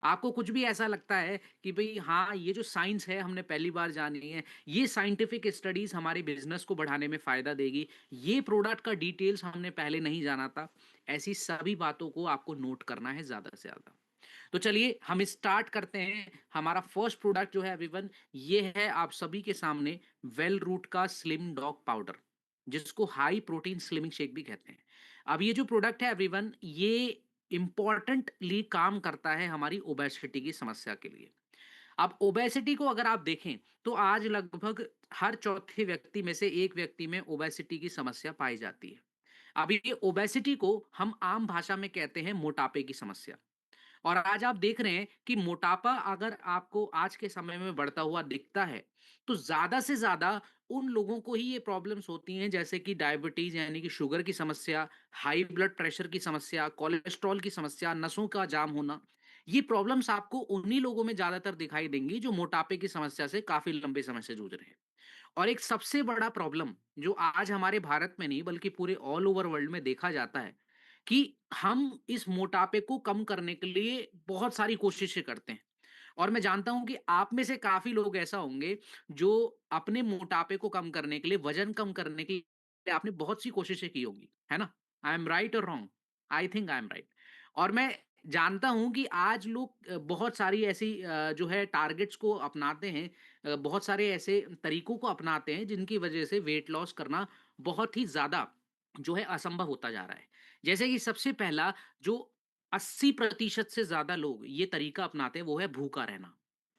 आपको कुछ भी ऐसा लगता है कि भई हाँ, ये जो साइंस है हमने पहली बार जानी है, ये साइंटिफिक स्टडीज़ हमारे बिज़नेस को बढ़ाने में फ़ायदा देगी, ये प्रोडक्ट का डिटेल्स हमने पहले नहीं जाना था, ऐसी सभी बातों को आपको नोट करना है ज़्यादा से ज़्यादा। तो चलिए हम स्टार्ट करते हैं। हमारा फर्स्ट प्रोडक्ट जो है एवरीवन, ये है आप सभी के सामने वेल रूट का स्लिम डॉग पाउडर, जिसको हाई प्रोटीन स्लिमिंग शेक भी कहते हैं। अब ये जो प्रोडक्ट है एवरीवन, ये इंपॉर्टेंटली काम करता है हमारी ओबेसिटी की समस्या के लिए। अब ओबेसिटी को अगर आप देखें तो आज लगभग हर चौथे व्यक्ति में से एक व्यक्ति में ओबेसिटी की समस्या पाई जाती है। अब ये ओबेसिटी को हम आम भाषा में कहते हैं मोटापे की समस्या। और आज आप देख रहे हैं कि मोटापा अगर आपको आज के समय में बढ़ता हुआ दिखता है, तो ज़्यादा से ज़्यादा उन लोगों को ही ये प्रॉब्लम्स होती हैं जैसे कि डायबिटीज़ यानी कि शुगर की समस्या, हाई ब्लड प्रेशर की समस्या, कोलेस्ट्रॉल की समस्या, नसों का जाम होना। ये प्रॉब्लम्स आपको उन्हीं लोगों में ज़्यादातर दिखाई देंगी जो मोटापे की समस्या से काफ़ी लंबे समय से जूझ रहे हैं। और एक सबसे बड़ा प्रॉब्लम जो आज हमारे भारत में नहीं बल्कि पूरे ऑल ओवर वर्ल्ड में देखा जाता है कि हम इस मोटापे को कम करने के लिए बहुत सारी कोशिशें करते हैं। और मैं जानता हूं कि आप में से काफी लोग ऐसा होंगे जो अपने मोटापे को कम करने के लिए, वजन कम करने के लिए आपने बहुत सी कोशिशें की होंगी, है ना? आई एम राइट और wrong? I think I am right. और मैं जानता हूं कि आज लोग बहुत सारी ऐसी जो है टारगेट्स को अपनाते हैं, बहुत सारे ऐसे तरीकों को अपनाते हैं जिनकी वजह से वेट लॉस करना बहुत ही ज्यादा जो है असंभव होता जा रहा है। जैसे कि सबसे पहला जो 80% से ज़्यादा लोग ये तरीका अपनाते हैं वो है भूखा रहना,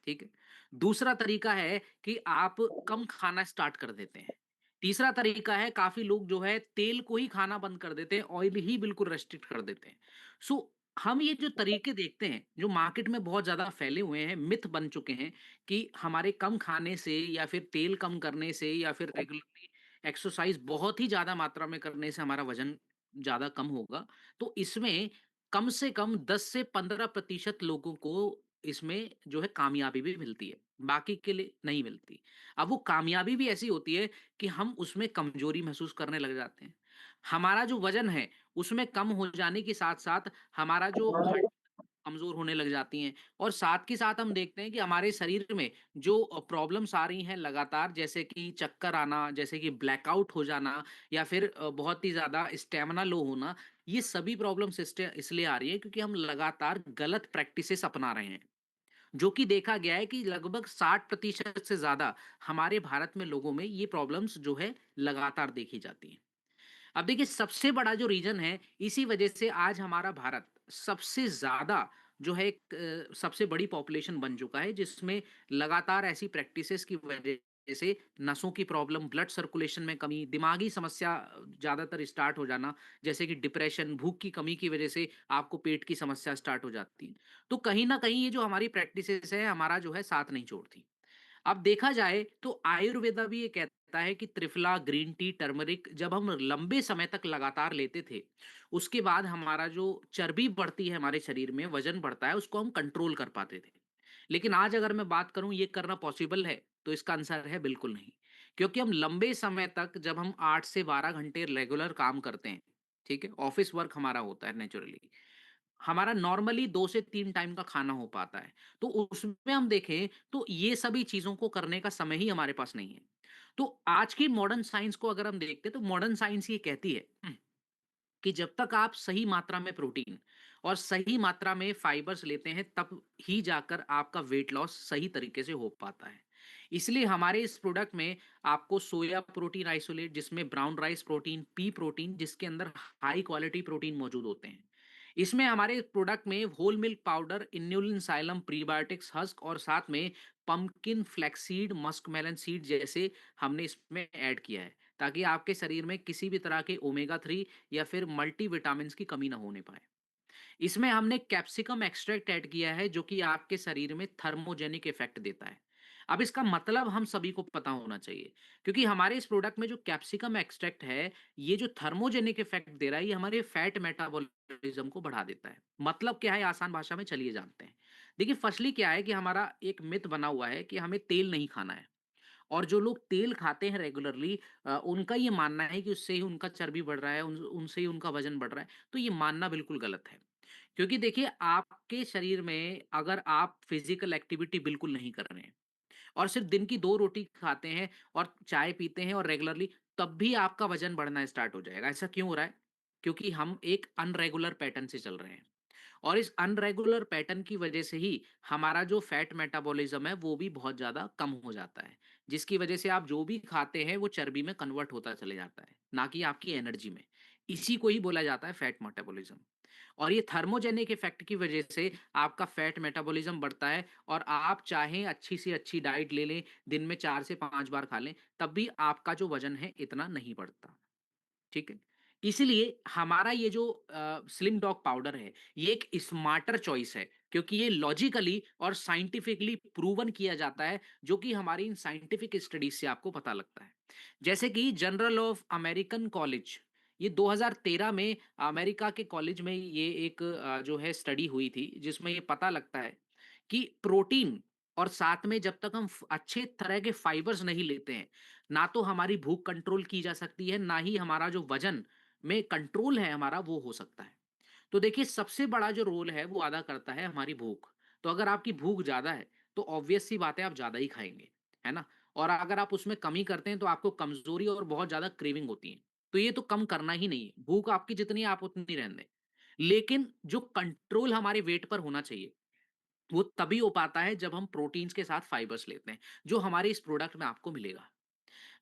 ठीक है? दूसरा तरीका है कि आप कम खाना स्टार्ट कर देते हैं। तीसरा तरीका है काफ़ी लोग जो है तेल को ही खाना बंद कर देते हैं, ऑयल ही बिल्कुल रेस्ट्रिक्ट कर देते हैं। सो हम ये जो तरीके देखते हैं, जो मार्केट में बहुत ज़्यादा फैले हुए हैं, मिथ बन चुके हैं कि हमारे कम खाने से या फिर तेल कम करने से या फिर रेगुलरली एक्सरसाइज़ बहुत ही ज़्यादा मात्रा में करने से हमारा वज़न ज़्यादा कम होगा। तो इसमें कम से कम 10 से 15% लोगों को इसमें जो है कामयाबी भी मिलती है, बाकी के लिए नहीं मिलती। अब वो कामयाबी भी ऐसी होती है कि हम उसमें कमज़ोरी महसूस करने लग जाते हैं। हमारा जो वज़न है, उसमें कम हो जाने के साथ-साथ हमारा जो हड्डी कमज़ोर होने लग जाती हैं और साथ के साथ हम देखते हैं कि हमारे शरीर में जो प्रॉब्लम्स आ रही हैं लगातार, जैसे कि चक्कर आना, जैसे कि ब्लैकआउट हो जाना या फिर बहुत ही ज़्यादा स्टैमिना लो होना, ये सभी प्रॉब्लम्स इसलिए आ रही हैं क्योंकि हम लगातार गलत प्रैक्टिसेस अपना रहे हैं। जो कि देखा गया है कि लगभग 60% से ज़्यादा हमारे भारत में लोगों में ये प्रॉब्लम्स जो है लगातार देखी जाती हैं। अब देखिए सबसे बड़ा जो रीज़न है, इसी वजह से आज हमारा भारत सबसे ज़्यादा जो है एक सबसे बड़ी पॉपुलेशन बन चुका है, जिसमें लगातार ऐसी प्रैक्टिसेज़ की वजह से नसों की प्रॉब्लम, ब्लड सर्कुलेशन में कमी, दिमागी समस्या ज़्यादातर स्टार्ट हो जाना, जैसे कि डिप्रेशन, भूख की कमी की वजह से आपको पेट की समस्या स्टार्ट हो जाती है। तो कहीं न कहीं ये जो हमारी प्रैक्टिसेज़ है, हमारा जो है साथ नहीं छोड़ती। अब देखा जाए तो आयुर्वेदा भी ये कहता है कि त्रिफला, ग्रीन टी, टर्मरिक जब हम लंबे समय तक लगातार लेते थे, उसके बाद हमारा जो चर्बी बढ़ती है हमारे शरीर में, वजन बढ़ता है, उसको हम कंट्रोल कर पाते थे। लेकिन आज अगर मैं बात करूं ये करना पॉसिबल है, तो इसका आंसर है बिल्कुल नहीं। क्योंकि हम लंबे समय तक जब हम 8 से 12 घंटे रेगुलर काम करते हैं, ठीक है? ऑफिस वर्क हमारा होता है नेचुरली। हमारा नॉर्मली 2 से 3 टाइम का खाना हो पाता है। तो उसमें हम देखें तो ये सभी चीज़ों को करने का समय ही हमारे पास नहीं है। तो आज की मॉडर्न साइंस को अगर हम देखते हैं तो मॉडर्न साइंस ये कहती है कि जब तक आप सही मात्रा में प्रोटीन और सही मात्रा में फाइबर्स लेते हैं तब ही जाकर आपका वेट लॉस सही तरीके से हो पाता है। इसलिए हमारे इस प्रोडक्ट में आपको सोया प्रोटीन आइसोलेट जिसमें brown rice protein, P protein जिसके अंदर हाई क्वालिटी प्रोटीन मौजूद होते हैं। इसमें हमारे प्रोडक्ट में whole milk powder, inulin psyllium, prebiotics husk और साथ में पंपकिन फ्लैक्सीड, मस्कमेलन सीड जैसे हमने इसमें ऐड किया है ताकि आपके शरीर में किसी भी तरह के ओमेगा 3 या फिर मल्टीविटामिन्स की कमी ना होने पाए। इसमें हमने कैप्सिकम एक्सट्रैक्ट ऐड किया है जो कि आपके शरीर में थर्मोजेनिक इफेक्ट देता है। अब इसका मतलब हम सभी को पता होना चाहिए क्योंकि हमारे इस प्रोडक्ट में जो कैप्सिकम एक्सट्रैक्ट है, ये जो थर्मोजेनिक इफेक्ट दे रहा है, ये हमारे फैट मेटाबॉलिज्म को बढ़ा देता है। मतलब क्या है आसान भाषा में चलिए जानते हैं। देखिए फर्स्टली क्या है कि हमारा एक मिथ बना हुआ है कि हमें तेल नहीं खाना है। और जो लोग तेल खाते हैं रेगुलरली, उनका ये मानना है कि उससे ही उनका चर्बी बढ़ रहा है, उनसे ही उनका वजन बढ़ रहा है। तो ये मानना बिल्कुल गलत है। क्योंकि देखिए आपके शरीर में अगर आप फिज़िकल एक्टिविटी बिल्कुल नहीं कर रहे हैं और सिर्फ़ दिन की 2 रोटी खाते हैं और चाय पीते हैं और रेगुलरली, तब भी आपका वज़न बढ़ना स्टार्ट हो जाएगा। ऐसा क्यों हो रहा है? क्योंकि हम एक अनरेगुलर पैटर्न से चल रहे हैं। और इस अनरेगुलर पैटर्न की वजह से ही हमारा जो फैट मेटाबॉलिज्म है वो भी बहुत ज़्यादा कम हो जाता है, जिसकी वजह से आप जो भी खाते हैं वो चर्बी में कन्वर्ट होता चले जाता है, ना कि आपकी एनर्जी में। इसी को ही बोला जाता है फैट मेटाबॉलिज्म। और ये थर्मोजेनिक इफेक्ट की वजह से आपका फैट मेटाबॉलिज्म बढ़ता है और आप चाहें अच्छी से अच्छी डाइट ले लें, दिन में 4 से 5 बार खा लें, तब भी आपका जो वज़न है इतना नहीं बढ़ता। ठीक है? इसीलिए हमारा ये जो स्लिम डॉग पाउडर है, ये एक स्मार्टर चॉइस है, क्योंकि ये लॉजिकली और साइंटिफिकली प्रूवन किया जाता है, जो कि हमारी इन साइंटिफिक स्टडीज़ से आपको पता लगता है। जैसे कि जर्नल ऑफ अमेरिकन कॉलेज, ये 2013 में अमेरिका के कॉलेज में ये एक जो है स्टडी हुई थी, जिसमें ये पता लगता है कि प्रोटीन और साथ में जब तक हम अच्छे तरह के फाइबर्स नहीं लेते हैं, ना तो हमारी भूख कंट्रोल की जा सकती है, ना ही हमारा जो वजन में कंट्रोल है हमारा वो हो सकता है। तो देखिए सबसे बड़ा जो रोल है वो अदा करता है हमारी भूख। तो अगर आपकी भूख ज़्यादा है, तो ऑब्वियस सी बात है आप ज़्यादा ही खाएँगे, है ना? और अगर आप उसमें कमी करते हैं तो आपको कमज़ोरी और बहुत ज़्यादा क्रेविंग होती है। तो ये तो कम करना ही नहीं है, भूख आपकी जितनी है आप उतनी रहने दें। लेकिन जो कंट्रोल हमारे वेट पर होना चाहिए, वो तभी हो पाता है जब हम प्रोटीन्स के साथ फाइबर्स लेते हैं, जो हमारे इस प्रोडक्ट में आपको मिलेगा।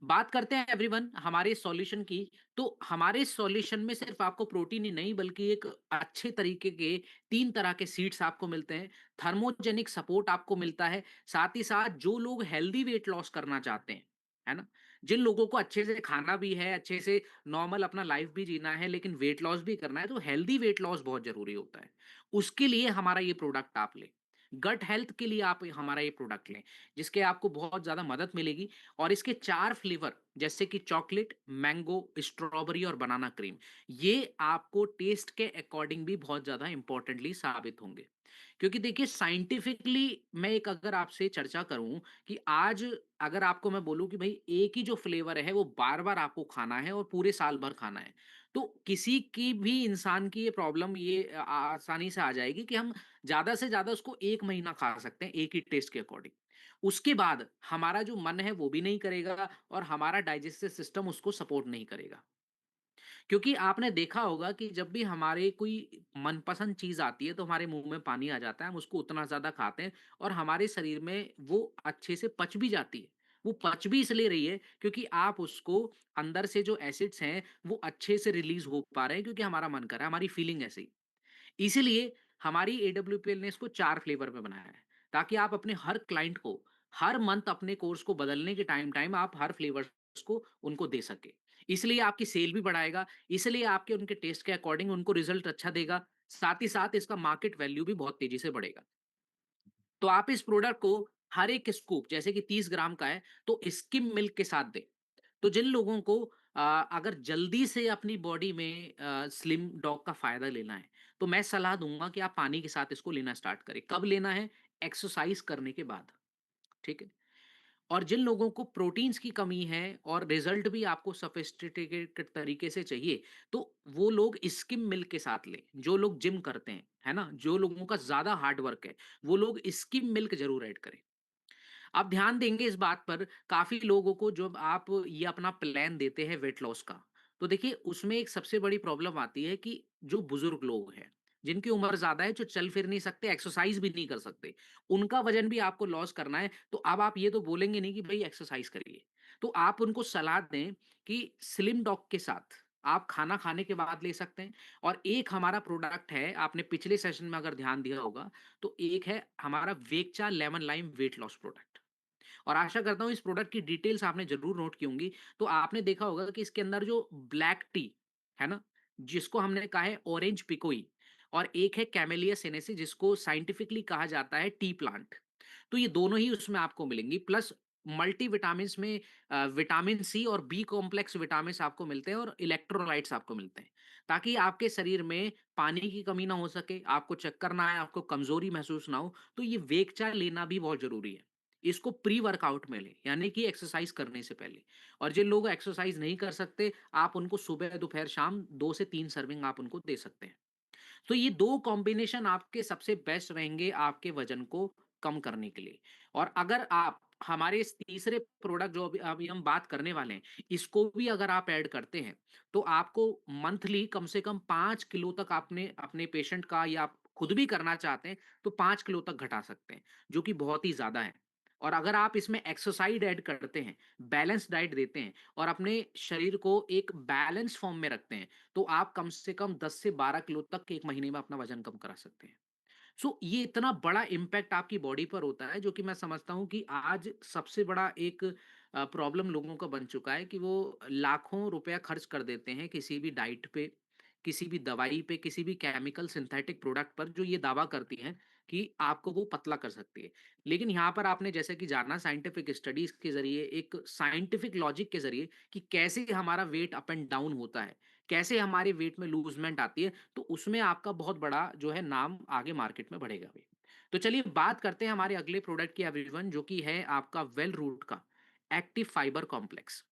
बात करते हैं एवरीवन हमारे सॉल्यूशन की, तो हमारे सॉल्यूशन में सिर्फ आपको प्रोटीन ही नहीं बल्कि एक अच्छे तरीके के 3 तरह के सीड्स आपको मिलते हैं, थर्मोजेनिक सपोर्ट आपको मिलता है, साथ ही साथ जो लोग हेल्दी वेट लॉस करना चाहते हैं, है ना? जिन लोगों को अच्छे से खाना भी है, अच्छे से नॉर्मल अपना लाइफ भी जीना है, लेकिन वेट लॉस भी करना है, तो हेल्दी वेट लॉस बहुत ज़रूरी होता है। उसके लिए हमारा ये प्रोडक्ट आप लें। गट हेल्थ के लिए आप हमारा ये प्रोडक्ट लें, जिसके आपको बहुत ज़्यादा मदद मिलेगी। और इसके 4 फ्लेवर जैसे कि चॉकलेट, मैंगो, स्ट्रॉबेरी और बनाना क्रीम, ये आपको टेस्ट के अकॉर्डिंग भी बहुत ज़्यादा इम्पोर्टेंटली साबित होंगे। क्योंकि देखिए साइंटिफिकली मैं एक अगर आपसे चर्चा करूँ कि आज अगर आपको मैं बोलूँ कि भई एक ही जो फ्लेवर है वो बार-बार आपको खाना है और पूरे साल भर खाना है, तो किसी की भी इंसान की ये प्रॉब्लम ये आसानी से आ जाएगी कि हम ज़्यादा से ज़्यादा उसको 1 महीना खा सकते हैं एक ही टेस्ट के अकॉर्डिंग। उसके बाद हमारा जो मन है वो भी नहीं करेगा और हमारा डाइजेस्टिव सिस्टम उसको सपोर्ट नहीं करेगा। क्योंकि आपने देखा होगा कि जब भी हमारे कोई मनपसंद चीज़ आती है तो हमारे मुँह में पानी आ जाता है, हम उसको उतना ज़्यादा खाते हैं और हमारे शरीर में वो अच्छे से पच भी जाती है। वो पच भी इसलिए रही है क्योंकि आप उसको अंदर से जो एसिड्स हैं वो अच्छे से रिलीज़ हो पा रहे हैं क्योंकि हमारा मन कर रहा है, हमारी फीलिंग ऐसी। इसीलिए हमारी एडब्ल्यूपीएल ने इसको 4 फ्लेवर में बनाया है, ताकि आप अपने हर क्लाइंट को हर मंथ अपने कोर्स को बदलने के टाइम-टाइम आप हर फ्लेवर्स को उनको दे सकें। इसलिए आपकी सेल भी बढ़ाएगा, इसलिए आपके उनके टेस्ट के अकॉर्डिंग उनको रिज़ल्ट अच्छा देगा, साथ ही साथ इसका मार्केट वैल्यू भी बहुत तेज़ी से बढ़ेगा। तो आप इस प्रोडक्ट को हर एक स्कूप जैसे कि 30 ग्राम का है, तो स्किम मिल्क के साथ दें। तो जिन लोगों को अगर जल्दी से अपनी बॉडी में स्लिम डॉग का फ़ायदा लेना है, तो मैं सलाह दूँगा कि आप पानी के साथ इसको लेना स्टार्ट करें। कब लेना है? एक्सरसाइज़ करने के बाद, ठीक है? और जिन लोगों को प्रोटीन्स की कमी है और रिज़ल्ट भी आपको सोफिस्टिकेटेड तरीके से चाहिए, तो वो लोग स्किम मिल्क के साथ लें। जो लोग जिम करते हैं, है ना? जो लोगों का ज़्यादा हार्ड वर्क है, वो लोग स्किम मिल्क ज़रूर ऐड करें। आप ध्यान देंगे इस बात पर काफ़ी लोगों को जब आप ये अपना प्लान देते हैं वेट लॉस का, तो देखिए उसमें एक सबसे बड़ी प्रॉब्लम आती है कि जो बुज़ुर्ग लोग हैं, जिनकी उम्र ज़्यादा है, जो चल फिर नहीं सकते, एक्सरसाइज़ भी नहीं कर सकते, उनका वज़न भी आपको लॉस करना है, तो अब आप ये तो बोलेंगे नहीं कि भई एक्सरसाइज़ करिए। तो आप उनको सलाह दें कि स्लिम डॉग के साथ आप खाना खाने के बाद ले सकते हैं और एक हमारा प्रोडक्ट है, आपने पिछले सेशन में अगर ध्यान दिया होगा, तो एक है हमारा वेकचा lemon lime weight loss product. और आशा करता हूँ इस प्रोडक्ट की डिटेल्स आपने ज़रूर नोट की होंगी। तो आपने देखा होगा कि इसके अंदर जो ब्लैक टी, है ना? जिसको हमने कहा है ऑरेंज पिकोई और एक है कैमेलिया सेनेसी जिसको साइंटिफिकली कहा जाता है टी प्लांट। तो ये दोनों ही उसमें आपको मिलेंगी प्लस मल्टी विटामिन्स में विटामिन सी और बी कॉम्प्लेक्स विटामिन्स आपको मिलते हैं और इलेक्ट्रोलाइट्स आपको मिलते हैं। ताकि आपके शरीर में पानी की कमी ना हो सके, आपको चक्कर ना आए, आपको कमज़ोरी महसूस ना हो, तो ये वेगचा लेना भी बहुत ज़रूरी है। इसको प्री वर्कआउट में लें, यानी कि एक्सरसाइज करने से पहले। और जिन लोग एक्सरसाइज नहीं कर सकते, आप उनको सुबह, दोपहर, शाम 2 से 3 सर्विंग आप उनको दे सकते हैं। तो ये 2 कॉम्बिनेशन आपके सबसे बेस्ट रहेंगे आपके वज़न को कम करने के लिए। और अगर आप हमारे इस तीसरे प्रोडक्ट जो अभी हम बात करने वाले हैं, इसको भी अगर आप ऐड करते हैं, तो आपको मंथली कम से कम 5 किलो तक आपने अपने पेशेंट का या आप खुद भी करना चाहते हैं, तो 5 किलो तक घटा सकते हैं, जो कि बहुत ही ज़्यादा है। और अगर आप इसमें एक्सरसाइज़ ऐड करते हैं, बैलेंस डाइट देते हैं और अपने शरीर को एक बैलेंस फ़ॉर्म में रखते हैं, तो आप कम से कम 10 से 12 किलो तक 1 महीने में अपना वज़न कम करा सकते हैं। सो ये इतना बड़ा इम्पैक्ट आपकी बॉडी पर होता है, जो कि मैं समझता हूँ कि आज सबसे बड़ा एक प्रॉब्लम लोगों का बन चुका है कि वो लाखों रुपया खर्च कर देते हैं किसी भी डाइट पे, किसी भी दवाई पे, किसी भी केमिकल सिंथेटिक प्रोडक्ट पर जो ये दावा करती हैं कि आपको वो पतला कर सकती है। लेकिन यहाँ पर आपने जैसे कि जाना साइंटिफिक स्टडीज़ के ज़रिए, एक साइंटिफिक लॉजिक के ज़रिए कि कैसे हमारा वेट अप एंड डाउन होता है, कैसे हमारे वेट में लूज़मेंट आती है, तो उसमें आपका बहुत बड़ा जो है नाम आगे मार्केट में बढ़ेगा भी। तो चलिए बात करते हैं हमारे अगले प्रोडक्ट की एवरीवन, जो कि है आपका वेल रूट का एक्टिव फाइबर कॉम्प्लेक्स।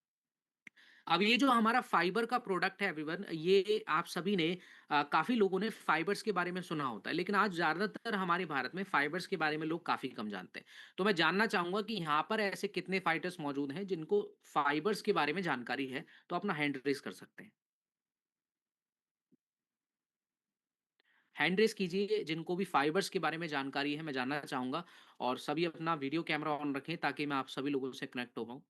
अब ये जो हमारा फाइबर का प्रोडक्ट है एवरीवन, ये आप सभी ने काफ़ी लोगों ने फाइबर्स के बारे में सुना होता है, लेकिन आज ज़्यादातर हमारे भारत में फाइबर्स के बारे में लोग काफ़ी कम जानते हैं। तो मैं जानना चाहूँगा कि यहाँ पर ऐसे कितने फाइटर्स मौजूद हैं जिनको फाइबर्स के बारे में जानकारी है? तो अपना हैंड रेज़ कर सकते हैं। हैंड रेज़ कीजिए जिनको भी फाइबर्स के बारे में जानकारी है, मैं जानना चाहूँगा। और सभी अपना वीडियो कैमरा ऑन रखें ताकि मैं आप सभी लोगों से कनेक्ट हो पाऊँ।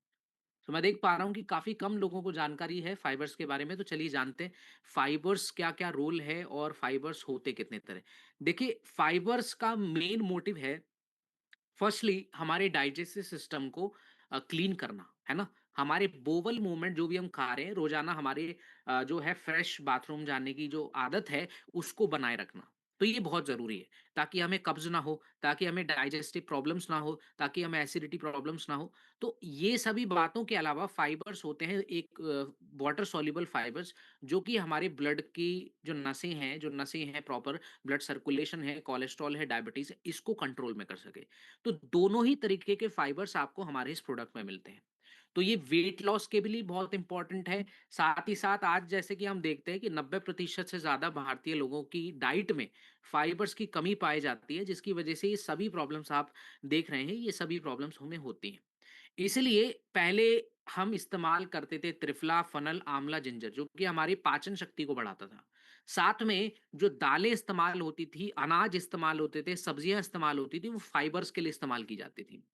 तो मैं देख पा रहा हूँ कि काफ़ी कम लोगों को जानकारी है फाइबर्स के बारे में, तो चलिए जानते हैं फाइबर्स क्या-क्या रोल है और फाइबर्स होते कितने तरह। देखिए, फाइबर्स का मेन मोटिव है फर्स्टली हमारे डाइजेस्टिव सिस्टम को क्लीन करना, है ना? हमारे बोवल मूवमेंट जो भी हम खा रहे हैं रोज़ाना, हमारे जो है फ्रेश बाथरूम जाने की जो आदत है, उसको बनाए रखना। तो ये बहुत ज़रूरी है, ताकि हमें कब्ज़ ना हो, ताकि हमें डाइजेस्टिव प्रॉब्लम्स ना हो, ताकि हमें एसिडिटी प्रॉब्लम्स ना हो। तो ये सभी बातों के अलावा फाइबर्स होते हैं एक वाटर सॉल्युबल फाइबर्स, जो कि हमारे ब्लड की जो नसें हैं प्रॉपर ब्लड सर्कुलेशन है, कोलेस्ट्रॉल है, डायबिटीज़ है, इसको कंट्रोल में कर सके। तो दोनों ही तरीके के फाइबर्स आपको हमारे इस प्रोडक्ट में मिलते हैं। तो ये वेट लॉस के भी लिए बहुत इंपॉर्टेंट है। साथ ही साथ आज जैसे कि हम देखते हैं कि 90% से ज़्यादा भारतीय लोगों की डाइट में फाइबर्स की कमी पाई जाती है, जिसकी वजह से ये सभी प्रॉब्लम्स आप देख रहे हैं, ये सभी प्रॉब्लम्स हमें होती हैं। इसलिए पहले हम इस्तेमाल करते थे त्रिफला, फनल, आंवला, जिंजर, जो कि हमारी पाचन शक्ति को बढ़ाता था। साथ में जो दालें इस्तेमाल होती थी, अनाज इस्तेमाल होते थे, सब्जियाँ इस्तेमाल होती थी, वो फाइबर्स के लिए इस्तेमाल की जाती थी।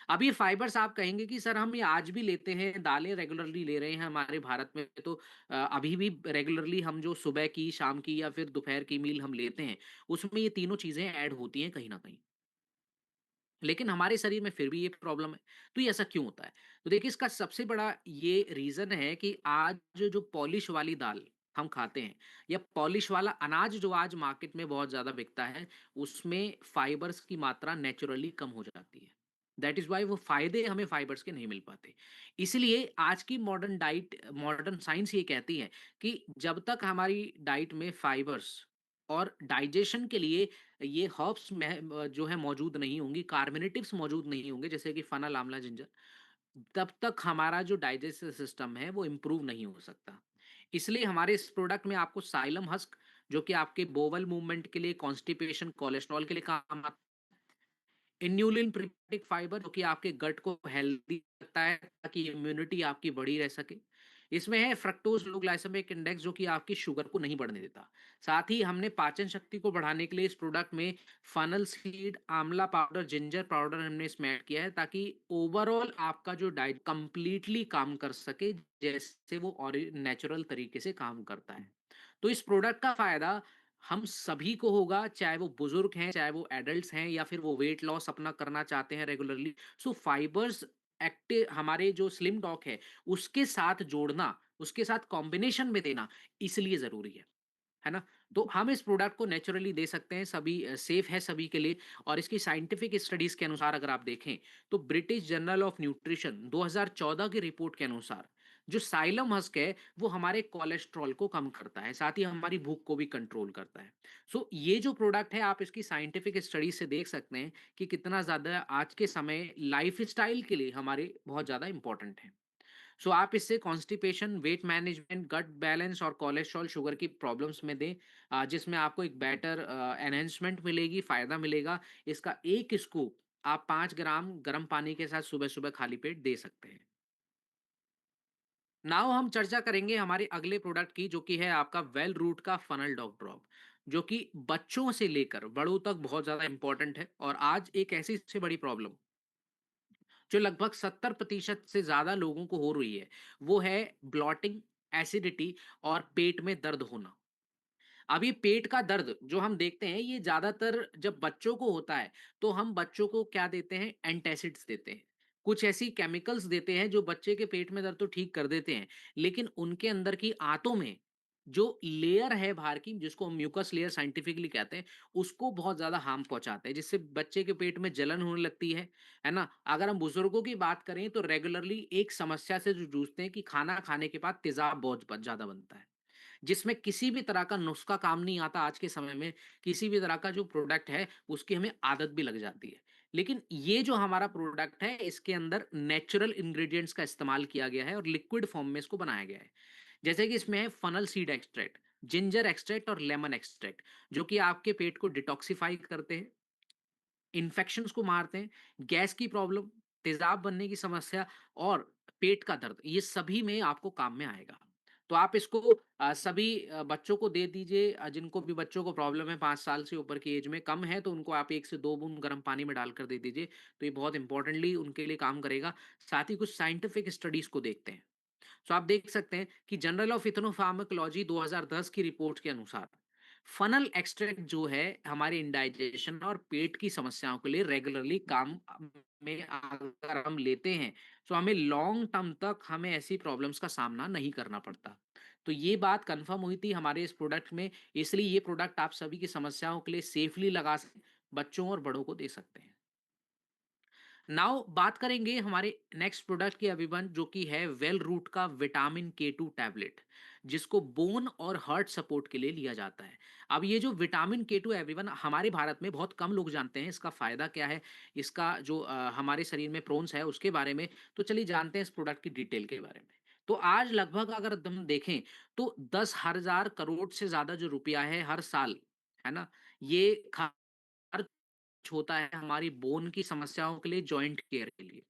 अब ये फाइबर्स आप कहेंगे कि सर हम ये आज भी लेते हैं, दालें रेगुलरली ले रहे हैं हमारे भारत में, तो अभी भी रेगुलरली हम जो सुबह की, शाम की या फिर दोपहर की मील हम लेते हैं, उसमें ये तीनों चीज़ें ऐड होती हैं कहीं न कहीं। लेकिन हमारे शरीर में फिर भी ये प्रॉब्लम है। तो ये ऐसा क्यों होता है? तो देखिए, इसका सबसे बड़ा ये रीज़न है कि आज जो पॉलिश वाली दाल हम खाते हैं या पॉलिश वाला अनाज जो आज मार्केट में बहुत ज़्यादा बिकता है, उसमें फाइबर्स की मात्रा नेचुरली कम हो जाती है। दैट इज़ व्हाई वो फ़ायदे हमें फाइबर्स के नहीं मिल पाते। इसलिए आज की मॉडर्न साइंस ये कहती है कि जब तक हमारी डाइट में फाइबर्स और डाइजेशन के लिए ये हर्ब्स जो है मौजूद नहीं होंगी, कार्बोनेटिव्स मौजूद नहीं होंगे, जैसे कि फनल, आंवला, जिंजर, तब तक हमारा जो डाइजेस्टिव सिस्टम है वो इम्प्रूव नहीं हो सकता। इसलिए हमारे इस प्रोडक्ट में आपको साइलम हस्क, जो कि आपके बोवल मूवमेंट के लिए, कॉन्स्टिपेशन, कोलेस्ट्रॉल के लिए काम आता है। इन्यूलिन प्रीबियोटिक फाइबर, जो कि आपके गट को हेल्दी रखता है ताकि इम्यूनिटी आपकी बढ़ी रह सके। इसमें है फ्रक्टोज लो ग्लाइसेमिक इंडेक्स, जो कि आपकी शुगर को नहीं बढ़ने देता। साथ ही हमने पाचन शक्ति को बढ़ाने के लिए इस प्रोडक्ट में फनल सीड, आंवला पाउडर, जिंजर पाउडर हमने इसमें ऐड किया है, ताकि ओवरऑल आपका जो डाइट कंप्लीटली काम कर सके जैसे वो और नेचुरल तरीके से काम करता है। तो इस प्रोडक्ट का फायदा हम सभी को होगा, चाहे वो बुजुर्ग हैं, चाहे वो एडल्ट्स हैं या फिर वो वेट लॉस अपना करना चाहते हैं रेगुलरली। सो फाइबर्स एक्टिव हमारे जो स्लिम डॉग है, उसके साथ जोड़ना, उसके साथ कॉम्बिनेशन में देना इसलिए ज़रूरी है ना? तो हम इस प्रोडक्ट को नेचुरली दे सकते हैं, सभी सेफ है सभी के लिए। और इसकी साइंटिफिक स्टडीज़ के अनुसार अगर आप देखें, तो ब्रिटिश जर्नल ऑफ न्यूट्रिशन 2014 की रिपोर्ट के अनुसार, जो साइलम हस्क है, वो हमारे कोलेस्ट्रॉल को कम करता है, साथ ही हमारी भूख को भी कंट्रोल करता है। सो ये जो प्रोडक्ट है, आप इसकी साइंटिफिक स्टडीज़ से देख सकते हैं कि कितना ज़्यादा आज के समय लाइफ़स्टाइल के लिए हमारे बहुत ज़्यादा इम्पोर्टेंट है। सो आप इससे कॉन्स्टिपेशन, वेट मैनेजमेंट, गट बैलेंस और कोलेस्ट्रॉल, शुगर की प्रॉब्लम्स में दें, जिसमें आपको एक बेटर एनहांसमेंट मिलेगी, फ़ायदा मिलेगा। इसका 1 स्कूप आप 5 ग्राम गर्म पानी के साथ सुबह-सुबह खाली पेट दे सकते हैं। नाउ हम चर्चा करेंगे हमारे अगले प्रोडक्ट की, जो कि है आपका वेल रूट का फनल डॉग ड्रॉप, जो कि बच्चों से लेकर बड़ों तक बहुत ज़्यादा इम्पोर्टेंट है और आज एक ऐसी सबसे बड़ी प्रॉब्लम जो लगभग 70% से ज़्यादा लोगों को हो रही है, वो है ब्लॉटिंग, एसिडिटी और पेट में दर्द होना। अब ये पेट का दर्द जो हम देखते हैं, ये ज़्यादातर जब बच्चों को होता है, तो हम बच्चों को क्या देते हैं, एंटासिड्स देते हैं। कुछ ऐसी केमिकल्स देते हैं जो बच्चे के पेट में दर्द तो ठीक कर देते हैं, लेकिन उनके अंदर की आंतों में जो लेयर है बाहर की, जिसको हम म्यूकस लेयर साइंटिफिकली कहते हैं, उसको बहुत ज़्यादा हार्म पहुँचाते हैं, जिससे बच्चे के पेट में जलन होने लगती है ना? अगर हम बुजुर्गों की बात करें तो रेगुलरली एक समस्या से जो जूझते हैं कि खाना खाने के बाद तेज़ाब बहुत ज़्यादा बनता है। जिसमें किसी भी तरह का नुस्खा काम नहीं आता आज के समय में, किसी भी तरह का जो प्रोडक्ट है, उसकी हमें आदत भी लग जाती है। लेकिन ये जो हमारा प्रोडक्ट है, इसके अंदर नेचुरल इंग्रीडिएंट्स का इस्तेमाल किया गया है और लिक्विड फॉर्म में इसको बनाया गया है। जैसे कि इसमें है funnel seed extract, ginger extract और लेमन एक्सट्रैक्ट, जो कि आपके पेट को डिटॉक्सिफाई करते हैं, इन्फेक्शंस को मारते हैं, गैस की प्रॉब्लम, तेज़ाब बनने की समस्या और पेट का दर्द, ये सभी में आपको काम में आएगा। तो आप इसको सभी बच्चों को दे दीजिए, जिनको भी बच्चों को प्रॉब्लम है 5 साल से ऊपर की एज में, कम है तो उनको आप 1 से 2 बूंद गर्म पानी में डालकर दे दीजिए, तो ये बहुत इम्पोर्टेंटली उनके लिए काम करेगा। साथ ही कुछ साइंटिफिक स्टडीज़ को देखते हैं। सो आप देख सकते हैं कि जर्नल ऑफ इथनोफार्माकोलॉजी 2010 की रिपोर्ट के अनुसार फनल एक्सट्रैक्ट जो है हमारे इंडाइजेशन और पेट की समस्याओं के लिए रेगुलरली काम में अगर हम लेते हैं, तो हमें लॉन्ग टर्म तक हमें ऐसी प्रॉब्लम्स का सामना नहीं करना पड़ता। तो ये बात कंफर्म हुई थी हमारे इस प्रोडक्ट में, इसलिए ये प्रोडक्ट आप सभी की समस्याओं के लिए सेफली लगा सकते, बच्चों और बड़ों को दे सकते हैं। नाउ बात करेंगे हमारे नेक्स्ट प्रोडक्ट की अभिबंध, जो कि है वेल रूट का विटामिन के 2 टैबलेट, जिसको बोन और हार्ट सपोर्ट के लिए लिया जाता है। अब ये जो विटामिन के 2 एवरीवन हमारे भारत में बहुत कम लोग जानते हैं, इसका फायदा क्या है, इसका जो हमारे शरीर में प्रोन्स है उसके बारे में। तो चलिए जानते हैं इस प्रोडक्ट की डिटेल के बारे में। तो आज लगभग अगर हम देखें तो 10,000 करोड़ से ज्यादा जो रुपया है हर साल, है ना, ये होता है हमारी बोन की समस्याओं के लिए, जॉइंट केयर के लिए।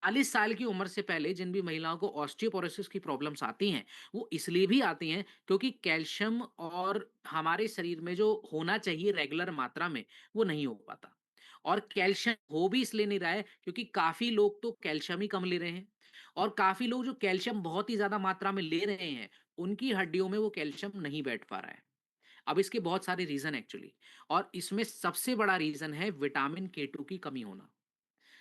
40 साल की उम्र से पहले जिन भी महिलाओं को ऑस्टियोपोरोसिस की प्रॉब्लम्स आती हैं, वो इसलिए भी आती हैं क्योंकि कैल्शियम और हमारे शरीर में जो होना चाहिए रेगुलर मात्रा में, वो नहीं हो पाता। और कैल्शियम हो भी इसलिए नहीं रहा है क्योंकि काफ़ी लोग तो कैल्शियम ही कम ले रहे हैं और काफ़ी लोग जो कैल्शियम बहुत ही ज़्यादा मात्रा में ले रहे हैं, उनकी हड्डियों में वो कैल्शियम नहीं बैठ पा रहा है। अब इसके बहुत सारे रीज़न एक्चुअली, और इसमें सबसे बड़ा रीज़न है विटामिन के 2 की कमी होना।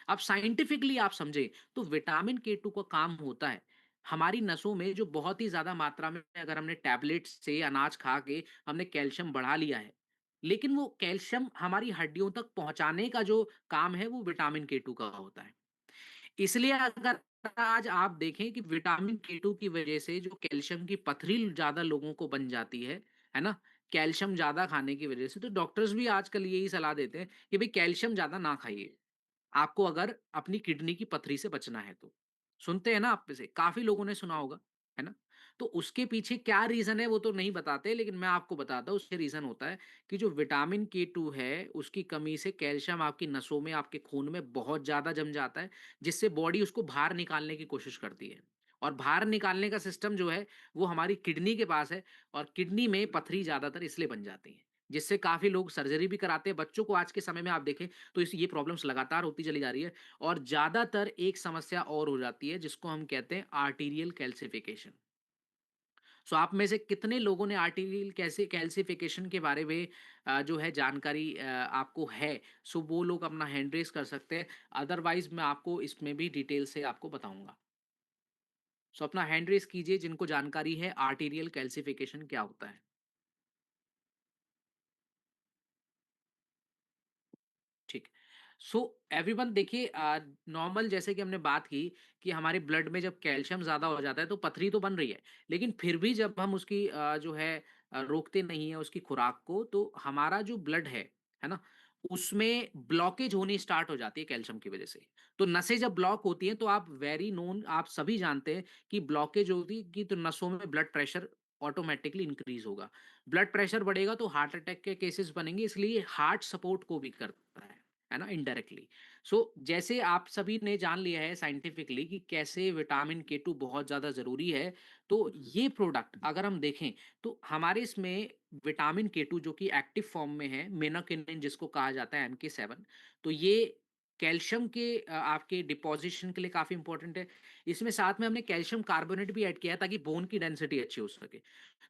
अब साइंटिफिकली आप समझें तो विटामिन के 2 का काम होता है हमारी नसों में, जो बहुत ही ज़्यादा मात्रा में अगर हमने टैबलेट से अनाज खा के हमने कैल्शियम बढ़ा लिया है, लेकिन वो कैल्शियम हमारी हड्डियों तक पहुँचाने का जो काम है वो विटामिन के 2 का होता है। इसलिए अगर आज आप देखें कि विटामिन के 2 की वजह से जो कैल्शियम की पथरी ज़्यादा लोगों को बन जाती है ना? कैल्शियम ज़्यादा खाने की वजह से, तो डॉक्टर्स भी आजकल यही सलाह देते हैं कि भई कैल्शियम ज़्यादा ना खाइए। आपको अगर अपनी किडनी की पथरी से बचना है तो। सुनते हैं ना आप में से, काफ़ी लोगों ने सुना होगा, है ना? तो उसके पीछे क्या रीज़न है वो तो नहीं बताते, लेकिन मैं आपको बताता हूँ उसके रीज़न होता है कि जो विटामिन के 2 है, उसकी कमी से कैल्शियम आपकी नसों में, आपके खून में बहुत ज़्यादा जम जाता है, जिससे बॉडी उसको बाहर निकालने की कोशिश करती है। और बाहर निकालने का सिस्टम जो है, वो हमारी किडनी के पास है और किडनी में पथरी ज़्यादातर इसलिए बन जाती है, जिससे काफ़ी लोग सर्जरी भी कराते हैं। बच्चों को आज के समय में आप देखें तो इस ये प्रॉब्लम्स लगातार होती चली जा रही है और ज़्यादातर एक समस्या और हो जाती है जिसको हम कहते हैं आर्टीरियल कैल्सिफिकेशन। सो आप में से कितने लोगों ने आर्टीरियल कैसे कैल्सिफिकेशन के बारे में जो है जानकारी आपको है, सो वो लोग अपना हैंड रेज़ कर सकते हैं। अदरवाइज़ मैं आपको इसमें भी डिटेल से आपको बताऊँगा। सो अपना हैंड रेज़ कीजिए जिनको जानकारी है आर्टीरियल कैल्सिफिकेशन क्या होता है। ठीक। सो एवरीवन देखिए, नॉर्मल जैसे कि हमने बात की कि हमारे ब्लड में जब कैल्शियम ज़्यादा हो जाता है तो पथरी तो बन रही है। लेकिन फिर भी जब हम उसकी जो है रोकते नहीं हैं उसकी खुराक को, तो हमारा जो ब्लड है ना? उसमें ब्लॉकेज होनी स्टार्ट हो जाती है कैल्शियम की वजह से। तो नसें जब ब्लॉक होती हैं तो आप वेरी नोन आप सभी जानते हैं कि ब्लॉकेज होगी कि तो नसों में ब्लड प्रेशर ऑटोमैटिकली इंक्रीज़ होगा। ब्लड प्रेशर बढ़ेगा तो हार्ट अटैक के केसेस बनेंगे, इसलिए हार्ट सपोर्ट को भी करता है ना? इनडायरेक्टली। सो जैसे आप सभी ने जान लिया है साइंटिफिकली कि कैसे विटामिन के2 बहुत ज़्यादा ज़रूरी है, तो ये प्रोडक्ट अगर हम देखें तो हमारे इसमें विटामिन के2 जो कि एक्टिव फॉर्म में है, मेनाकिनिन जिसको कहा जाता है एमके7, तो ये कैल्शियम के आपके डिपोज़िशन के लिए काफ़ी इम्पोर्टेंट है। इसमें साथ में हमने कैल्शियम कार्बोनेट भी ऐड किया है ताकि बोन की डेंसिटी अच्छी हो सके।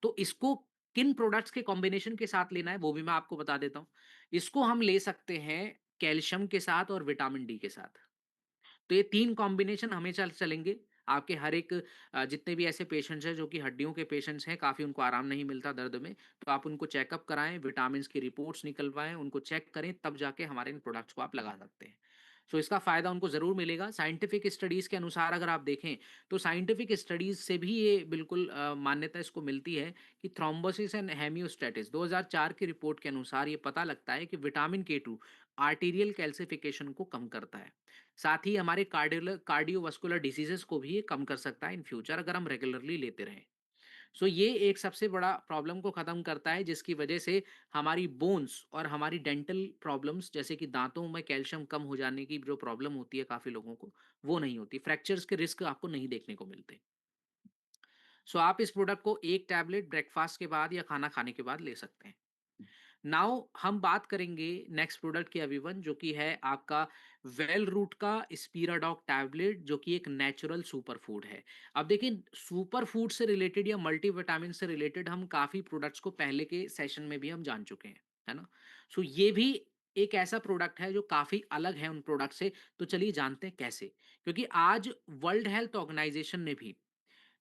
तो इसको किन प्रोडक्ट्स के कॉम्बिनेशन के साथ लेना है वो भी मैं आपको बता देता हूँ। इसको हम ले सकते हैं कैल्शियम के साथ और विटामिन डी के साथ। तो ये 3 कॉम्बिनेशन हमेशा चलेंगे। आपके हर एक जितने भी ऐसे पेशेंट्स हैं जो कि हड्डियों के पेशेंट्स हैं, काफ़ी उनको आराम नहीं मिलता दर्द में, तो आप उनको चेकअप कराएँ, विटामिन्स की रिपोर्ट्स निकलवाएँ, उनको चेक करें, तब जाके हमारे इन प्रोडक्ट्स को आप लगा सकते हैं। सो इसका फ़ायदा उनको ज़रूर मिलेगा। साइंटिफिक स्टडीज़ के अनुसार अगर आप देखें, तो साइंटिफिक स्टडीज़ से भी ये बिल्कुल मान्यता इसको मिलती है कि थ्रोम्बोसिस एंड हेमियोस्टैटिस 2004 की रिपोर्ट के अनुसार ये पता लगता है कि विटामिन के2 आर्टेरियल कैल्सिफिकेशन को कम करता है। साथ ही हमारे कार्डियोवास्कुलर डिसीजेस को भी ये कम कर सकता है इन फ्यूचर अगर हम रेगुलरली लेते रहें। सो ये एक सबसे बड़ा प्रॉब्लम को खत्म करता है जिसकी वजह से हमारी बोन्स और हमारी डेंटल प्रॉब्लम्स जैसे कि दांतों में कैल्शियम कम हो जाने की जो प्रॉब्लम होती है काफी लोगों को, वो नहीं होती। फ्रैक्चर्स के रिस्क आपको नहीं देखने को मिलते। सो आप इस प्रोडक्ट को एक टैबलेट ब्रेकफास्ट के बाद या खाना खाने के बाद ले सकते हैं। नाउ हम बात करेंगे नेक्स्ट प्रोडक्ट की अभिवन, जो कि है आपका वेल रूट का स्पीराडॉक टैबलेट, जो कि एक नेचुरल सुपर फूड है। अब देखिए, सुपर फूड से रिलेटेड या मल्टीविटामिन से रिलेटेड हम काफी प्रोडक्ट्स को पहले के सेशन में भी हम जान चुके हैं, है ना? सो ये भी एक ऐसा प्रोडक्ट है जो काफी अलग है उन प्रोडक्ट से। तो चलिए जानते हैं कैसे। क्योंकि आज वर्ल्ड हेल्थ ऑर्गेनाइजेशन ने भी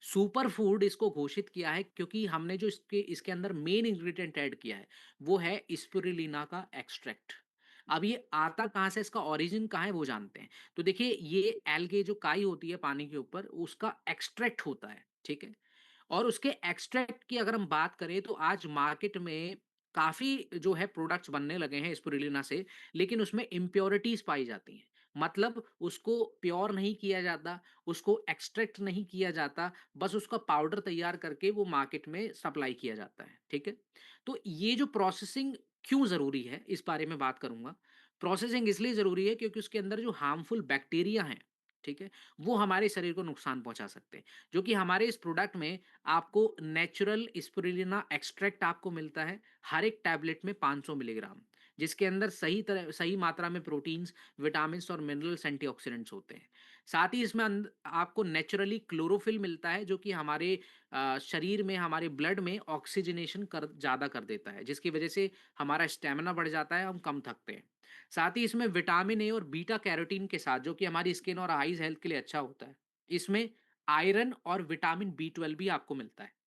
सुपर फूड इसको घोषित किया है, क्योंकि हमने जो इसके इसके अंदर मेन इंग्रेडिएंट ऐड किया है वो है स्पिरुलिना का एक्सट्रैक्ट। अब ये आता कहाँ से, इसका ओरिजिन कहाँ है वो जानते हैं। तो देखिए, ये एल्गे जो काई होती है पानी के ऊपर, उसका एक्सट्रैक्ट होता है, ठीक है? और उसके एक्सट्रैक्ट की अगर हम बात करें तो आज मार्केट में काफ़ी जो है प्रोडक्ट्स बनने लगे हैं स्पिरुलिना से, लेकिन उसमें इम्प्योरिटीज़ पाई जाती हैं। मतलब उसको प्योर नहीं किया जाता, उसको एक्सट्रैक्ट नहीं किया जाता, बस उसका पाउडर तैयार करके वो मार्केट में सप्लाई किया जाता है, ठीक है? तो ये जो प्रोसेसिंग क्यों ज़रूरी है, इस बारे में बात करूँगा। प्रोसेसिंग इसलिए ज़रूरी है क्योंकि उसके अंदर जो हार्मफुल बैक्टीरिया हैं, ठीक है? वो हमारे शरीर को नुकसान पहुँचा सकते हैं। जो कि हमारे इस प्रोडक्ट में आपको नेचुरल स्पिरुलिना एक्सट्रैक्ट आपको मिलता है हर एक टैबलेट में 500 मिलीग्राम, जिसके अंदर सही मात्रा में प्रोटीन्स, विटामिन्स और मिनरल्स, एंटीऑक्सीडेंट्स होते हैं। साथ ही इसमें आपको नेचुरली क्लोरोफिल मिलता है जो कि हमारे शरीर में, हमारे ब्लड में ऑक्सीजनेशन कर ज़्यादा कर देता है, जिसकी वजह से हमारा स्टेमिना बढ़ जाता है, हम कम थकते हैं। साथ ही इसमें विटामिन ए और बीटा कैरोटीन के साथ, जो कि हमारी स्किन और आईज हेल्थ के लिए अच्छा होता है, इसमें आयरन और विटामिन बी 12 भी आपको मिलता है।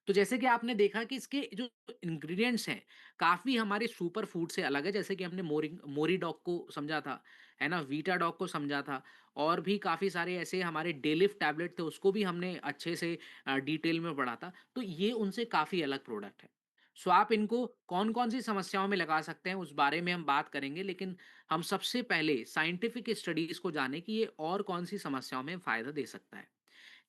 तो जैसे कि आपने देखा कि इसके जो इंग्रेडिएंट्स हैं, काफ़ी हमारे सुपर फूड से अलग है। जैसे कि हमने मोरीडॉक को समझा था, है ना? वीटाडॉक को समझा था, और भी काफ़ी सारे ऐसे हमारे डेलिफ टैबलेट थे, उसको भी हमने अच्छे से डिटेल में पढ़ा था। तो ये उनसे काफ़ी अलग प्रोडक्ट है। सो आप इनको कौन-कौन सी समस्याओं में लगा सकते हैं, उस बारे में हम बात करेंगे, लेकिन हम सबसे पहले साइंटिफिक स्टडीज़ को जानें कि ये और कौन-सी समस्याओं में फ़ायदा दे सकता है।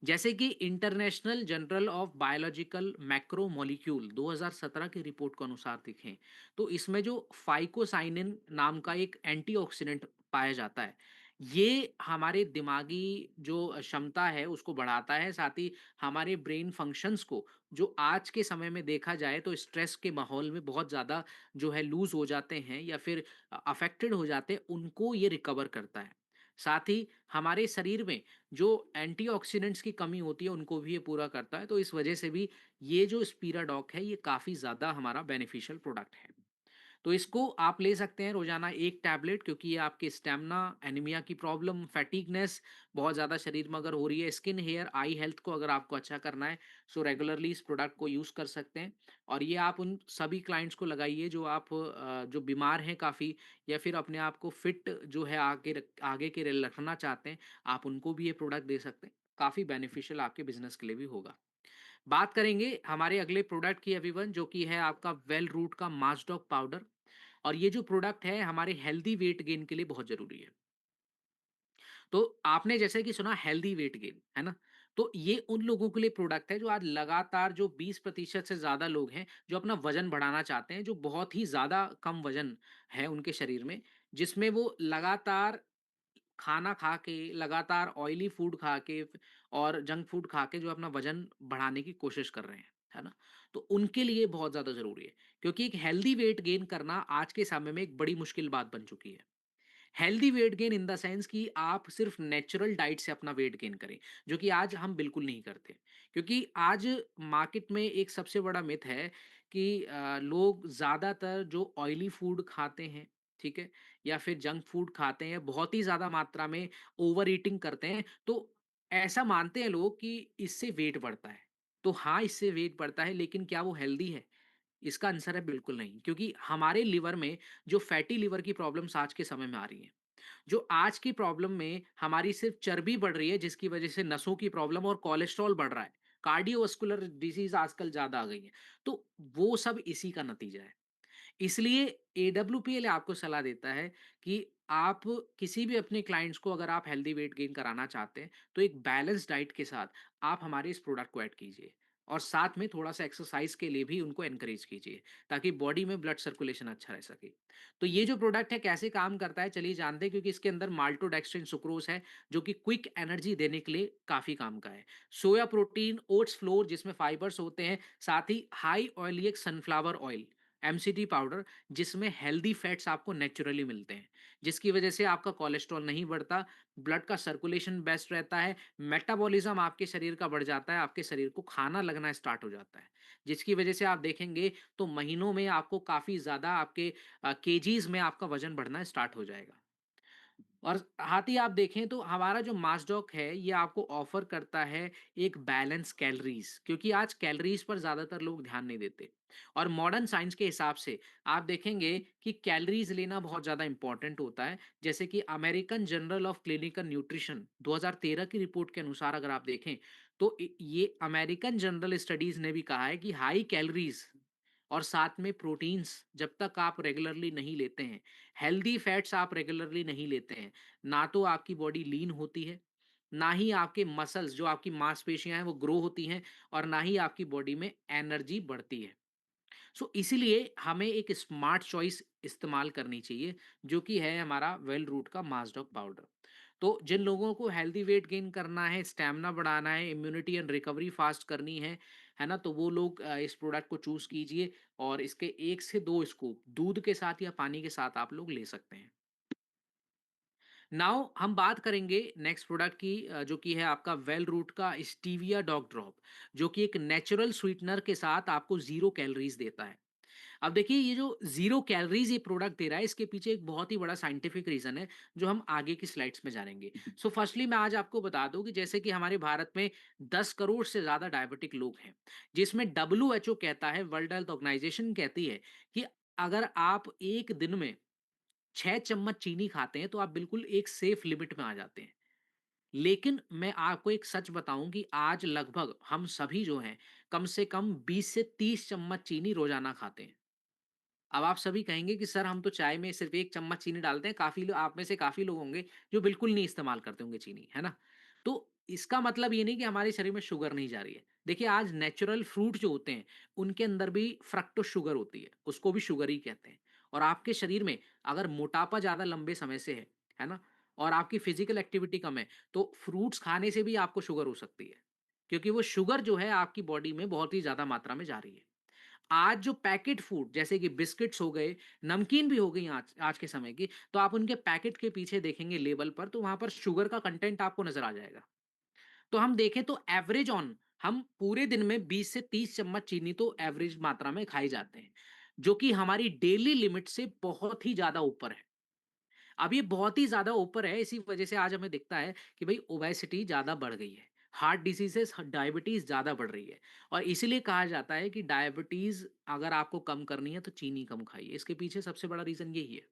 जैसे कि international journal of biological macromolecule 2017 की रिपोर्ट के अनुसार देखें, तो इसमें जो फाइकोसाइनिन नाम का एक एंटीऑक्सीडेंट पाया जाता है, ये हमारे दिमागी जो क्षमता है उसको बढ़ाता है। साथ ही हमारे ब्रेन फंक्शंस को, जो आज के समय में देखा जाए तो स्ट्रेस के माहौल में बहुत ज़्यादा जो है लूज हो जाते हैं या फिर अफेक्टेड हो जाते हैं, उनको ये रिकवर करता है। साथ ही हमारे शरीर में जो एंटीऑक्सीडेंट्स की कमी होती है उनको भी ये पूरा करता है। तो इस वजह से भी ये जो स्पीराडॉक है ये काफ़ी ज़्यादा हमारा बेनिफिशियल प्रोडक्ट है। तो इसको आप ले सकते हैं रोज़ाना 1 टैबलेट, क्योंकि ये आपके स्टैमिना, एनीमिया की प्रॉब्लम, फैटिगनेस बहुत ज़्यादा शरीर में अगर हो रही है, स्किन, हेयर, आई हेल्थ को अगर आपको अच्छा करना है, सो रेगुलरली इस प्रोडक्ट को यूज़ कर सकते हैं। और ये आप उन सभी क्लाइंट्स को लगाइए जो जो बीमार हैं काफ़ी, या फिर अपने आप को फिट जो है आगे के लिए रखना चाहते हैं, आप उनको भी ये प्रोडक्ट दे सकते हैं। काफ़ी बेनिफिशियल आपके बिज़नेस के लिए भी होगा। बात करेंगे हमारे अगले प्रोडक्ट की एवरीवन, जो कि है आपका वेल रूट का मास्डॉक पाउडर। और ये जो प्रोडक्ट है हमारे हेल्दी वेट गेन के लिए बहुत ज़रूरी है। तो आपने जैसे कि सुना हेल्दी वेट गेन, है ना? तो ये उन लोगों के लिए प्रोडक्ट है जो आज लगातार जो 20% से ज़्यादा लोग हैं, जो अपना वज़न बढ़ाना चाहते हैं, जो बहुत ही ज़्यादा कम वज़न है उनके शरीर में, जिसमें वो लगातार खाना खा के, लगातार ऑयली फूड खा के और जंक फूड खा के जो अपना वज़न बढ़ाने की कोशिश कर रहे हैं, है ना? तो उनके लिए बहुत ज़्यादा ज़रूरी है, क्योंकि एक हेल्दी वेट गेन करना आज के समय में एक बड़ी मुश्किल बात बन चुकी है। Healthy weight gain in the sense कि आप सिर्फ नेचुरल डाइट से अपना वेट गेन करें, जो कि आज हम बिल्कुल नहीं करते। क्योंकि आज मार्केट में एक सबसे बड़ा मिथ है कि लोग ज़्यादातर जो ऑयली फूड खाते हैं, ठीक है? या फिर जंक फूड खाते हैं, बहुत ही ज़्यादा मात्रा में ओवर ईटिंग करते हैं, तो ऐसा मानते हैं लोग कि इससे वेट बढ़ता है। तो हाँ, इससे वेट बढ़ता है, लेकिन क्या वो हेल्दी है? इसका आंसर है बिल्कुल नहीं, क्योंकि हमारे लिवर में जो फैटी लिवर की प्रॉब्लम्स आज के समय में आ रही हैं, जो आज की प्रॉब्लम में हमारी सिर्फ चर्बी बढ़ रही है, जिसकी वजह से नसों की प्रॉब्लम और कोलेस्ट्रॉल बढ़ रहा है, कार्डियोवास्कुलर डिजीज आजकल ज्यादा आ गई है, तो वो सब इसी का नतीजा है। इसलिए एडब्ल्यूपीएल आपको सलाह देता है कि आप किसी भी अपने क्लाइंट्स को अगर आप हेल्दी वेट गेन कराना चाहते हैं, तो एक बैलेंस डाइट के साथ आप हमारे इस प्रोडक्ट को ऐड कीजिए और साथ में थोड़ा-सा एक्सरसाइज के लिए भी उनको एनकरेज कीजिए, ताकि बॉडी में ब्लड सर्कुलेशन अच्छा रह सके। तो ये जो प्रोडक्ट है कैसे काम करता है, चलिए जानते हैं, क्योंकि इसके अंदर माल्टोडेक्स्ट्रिन सुक्रोज है, जो कि क्विक एनर्जी देने के लिए काफ़ी काम का है। सोया प्रोटीन, ओट्स फ्लोर जिसमें फाइबर्स होते हैं, साथ ही high oleic sunflower oil, MCT powder, जिसमें हेल्दी फैट्स आपको नेचुरली मिलते हैं, जिसकी वजह से आपका कोलेस्ट्रॉल नहीं बढ़ता, ब्लड का सर्कुलेशन बेस्ट रहता है, मेटाबॉलिज्म आपके शरीर का बढ़ जाता है, आपके शरीर को खाना लगना स्टार्ट हो जाता है, जिसकी वजह से आप देखेंगे तो महीनों में आपको काफ़ी ज़्यादा आपके केजीज़ में आपका वज़न बढ़ना स्टार्ट हो जाएगा। और साथ ही आप देखें तो हमारा जो मासडॉक है, ये आपको ऑफ़र करता है एक बैलेंस कैलोरीज़, क्योंकि आज कैलोरीज़ पर ज़्यादातर लोग ध्यान नहीं देते। और मॉडर्न साइंस के हिसाब से आप देखेंगे कि कैलोरीज़ लेना बहुत ज़्यादा इम्पोर्टेंट होता है। जैसे कि American journal of clinical nutrition 2013 की रिपोर्ट के अनुसार अगर आप देखें, तो ये अमेरिकन जर्नल स्टडीज़ ने भी कहा है कि हाई कैलोरीज़ और साथ में प्रोटीन्स जब तक आप रेगुलरली नहीं लेते हैं, हेल्दी फैट्स आप रेगुलरली नहीं लेते हैं, ना तो आपकी बॉडी लीन होती है, ना ही आपके मसल्स जो आपकी मांसपेशियाँ हैं वो ग्रो होती हैं, और ना ही आपकी बॉडी में एनर्जी बढ़ती है। सो इसीलिए हमें एक स्मार्ट चॉइस इस्तेमाल करनी चाहिए, जो कि है हमारा वेल रूट का मास्डॉक पाउडर। तो जिन लोगों को हेल्दी वेट गेन करना है, स्टैमिना बढ़ाना है, इम्यूनिटी एंड रिकवरी फास्ट करनी है ना? तो वो लोग इस प्रोडक्ट को चूज़ कीजिए और इसके 1 से 2 स्कूप दूध के साथ या पानी के साथ आप लोग ले सकते हैं। नाउ हम बात करेंगे नेक्स्ट प्रोडक्ट की, जो कि है आपका वेल रूट का स्टीविया डॉग ड्रॉप, जो कि एक नेचुरल स्वीटनर के साथ आपको ज़ीरो कैलोरीज़ देता है। अब देखिए, ये जो ज़ीरो कैलोरीज़ ये प्रोडक्ट दे रहा है, इसके पीछे एक बहुत ही बड़ा साइंटिफिक रीज़न है, जो हम आगे की स्लाइड्स में जानेंगे। सो फर्स्टली मैं आज आपको बता दूँ कि जैसे कि हमारे भारत में 10 करोड़ से ज़्यादा डायबिटिक लोग हैं, जिसमें डब्ल्यूएचओ कहता है, वर्ल्ड हेल्थ ऑर्गेनाइजेशन कहती है कि अगर आप 1 दिन में 6 चम्मच चीनी खाते हैं, तो आप बिल्कुल एक सेफ लिमिट में आ जाते हैं। लेकिन मैं आपको एक सच बताऊँ कि आज लगभग हम सभी जो हैं, कम से कम 20 से 30 चम्मच चीनी रोज़ाना खाते हैं। अब आप सभी कहेंगे कि सर हम तो चाय में सिर्फ़ 1 चम्मच चीनी डालते हैं, काफ़ी लो आप में से काफ़ी लोग होंगे जो बिल्कुल नहीं इस्तेमाल करते होंगे चीनी, है ना? तो इसका मतलब ये नहीं कि हमारे शरीर में शुगर नहीं जा रही है। देखिए, आज नेचुरल फ्रूट जो होते हैं, उनके अंदर भी फ्रक्टोज़ शुगर होती है, उसको भी शुगर ही कहते हैं। और आपके शरीर में अगर मोटापा ज़्यादा लंबे समय से है ना? और आपकी फ़िज़िकल एक्टिविटी कम है, तो फ्रूट्स खाने से भी आपको शुगर हो सकती है, क्योंकि वो शुगर जो है आपकी बॉडी में बहुत ही ज़्यादा मात्रा में जा रही है। आज जो पैकेट फूड जैसे कि बिस्किट्स हो गए, नमकीन भी हो गई आज आज के समय की, तो आप उनके पैकेट के पीछे देखेंगे लेबल पर, तो वहाँ पर शुगर का कंटेंट आपको नज़र आ जाएगा। तो हम देखें तो एवरेज ऑन हम पूरे दिन में 20 से 30 चम्मच चीनी तो एवरेज मात्रा में खाए जाते हैं, जो कि हमारी डेली लिमिट से बहुत ही ज़्यादा ऊपर है। अब ये बहुत ही ज़्यादा ऊपर है, इसी वजह से आज हमें दिखता है कि भई ओबेसिटी ज़्यादा बढ़ गई है। हार्ट डिसीज़ेज़ डायबिटीज़ ज़्यादा बढ़ रही है, और इसीलिए कहा जाता है कि डायबिटीज़ अगर आपको कम करनी है तो चीनी कम खाइए। इसके पीछे सबसे बड़ा रीज़न यही है।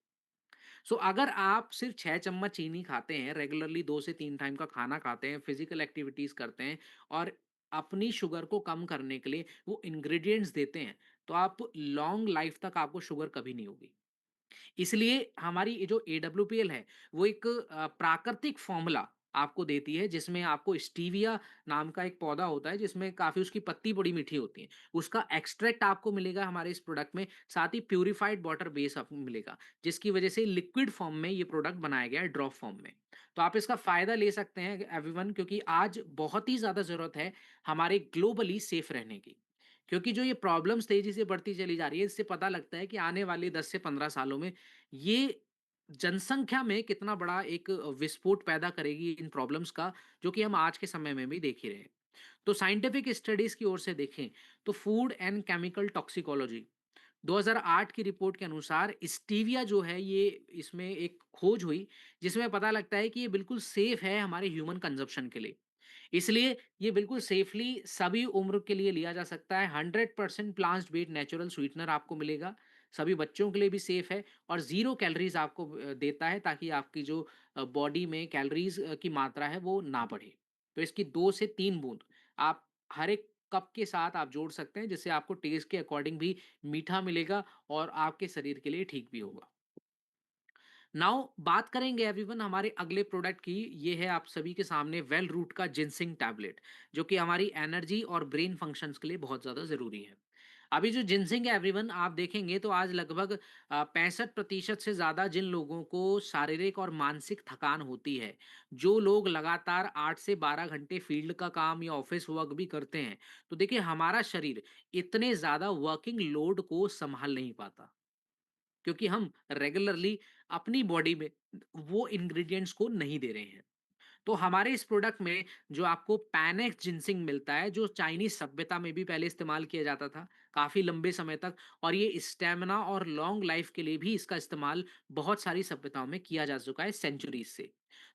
सो अगर आप सिर्फ़ 6 चम्मच चीनी खाते हैं, रेगुलरली 2 से 3 टाइम का खाना खाते हैं, फिज़िकल एक्टिविटीज़ करते हैं और अपनी शुगर को कम करने के लिए वो इंग्रीडिएंट्स देते हैं, तो आप लॉन्ग लाइफ़ तक आपको शुगर कभी नहीं होगी। इसलिए हमारी ये जो एडब्ल्यूपीएल है, वो एक प्राकृतिक फ़ॉर्मूला आपको देती है, जिसमें आपको स्टीविया नाम का एक पौधा होता है, जिसमें काफ़ी उसकी पत्ती बड़ी मीठी होती है। उसका एक्सट्रैक्ट आपको मिलेगा हमारे इस प्रोडक्ट में, साथ ही प्यूरिफाइड वाटर बेस आपको मिलेगा, जिसकी वजह से लिक्विड फॉर्म में ये प्रोडक्ट बनाया गया है, ड्रॉप फॉर्म में। तो आप इसका फ़ायदा ले सकते हैं एवरीवन, क्योंकि आज बहुत ही ज़्यादा ज़रूरत है हमारे ग्लोबली सेफ रहने की। क्योंकि जो ये प्रॉब्लम्स तेज़ी से बढ़ती चली जा रही है, इससे पता लगता है कि आने वाले 10 से 15 सालों में ये जनसंख्या में कितना बड़ा एक विस्फोट पैदा करेगी इन प्रॉब्लम्स का, जो कि हम आज के समय में भी देख ही रहे हैं। तो साइंटिफिक स्टडीज की ओर से देखें तो फूड एंड केमिकल टॉक्सिकोलॉजी 2008 की रिपोर्ट के अनुसार स्टीविया जो है, ये इसमें एक खोज हुई जिसमें पता लगता है कि ये बिल्कुल सेफ है हमारे ह्यूमन कंजप्शन के लिए। इसलिए ये बिल्कुल सेफली सभी उम्र के लिए लिया जा सकता है। 100% प्लांट बेस्ड नेचुरल स्वीटनर आपको मिलेगा। सभी बच्चों के लिए भी सेफ है और ज़ीरो कैलोरीज़ आपको देता है, ताकि आपकी जो बॉडी में कैलोरीज़ की मात्रा है वो ना बढ़े। तो इसकी 2 से 3 बूंद आप हर एक कप के साथ आप जोड़ सकते हैं, जिससे आपको टेस्ट के अकॉर्डिंग भी मीठा मिलेगा और आपके शरीर के लिए ठीक भी होगा। नाउ बात करेंगे एवरीवन हमारे अगले प्रोडक्ट की। ये है आप सभी के सामने वेल रूट का जिनसिंग टैबलेट, जो कि हमारी एनर्जी और ब्रेन फंक्शंस के लिए बहुत ज़्यादा ज़रूरी है। अभी जो जिनसिंग है एवरीवन, आप देखेंगे तो आज लगभग 65% से ज़्यादा जिन लोगों को शारीरिक और मानसिक थकान होती है, जो लोग लगातार 8 से 12 घंटे फील्ड का काम या ऑफिस वर्क भी करते हैं, तो देखिए हमारा शरीर इतने ज़्यादा वर्किंग लोड को संभाल नहीं पाता, क्योंकि हम रेगुलरली अपनी बॉडी में वो इंग्रेडिएंट्स को नहीं दे रहे हैं। तो हमारे इस प्रोडक्ट में जो आपको पैनेक्स जिनसिंग मिलता है, जो चाइनीज सभ्यता में भी पहले इस्तेमाल किया जाता था काफी लंबे समय तक, और ये स्टेमिना और लॉन्ग लाइफ के लिए भी इसका इस्तेमाल बहुत सारी सभ्यताओं में किया जा चुका है सेंचुरीज से।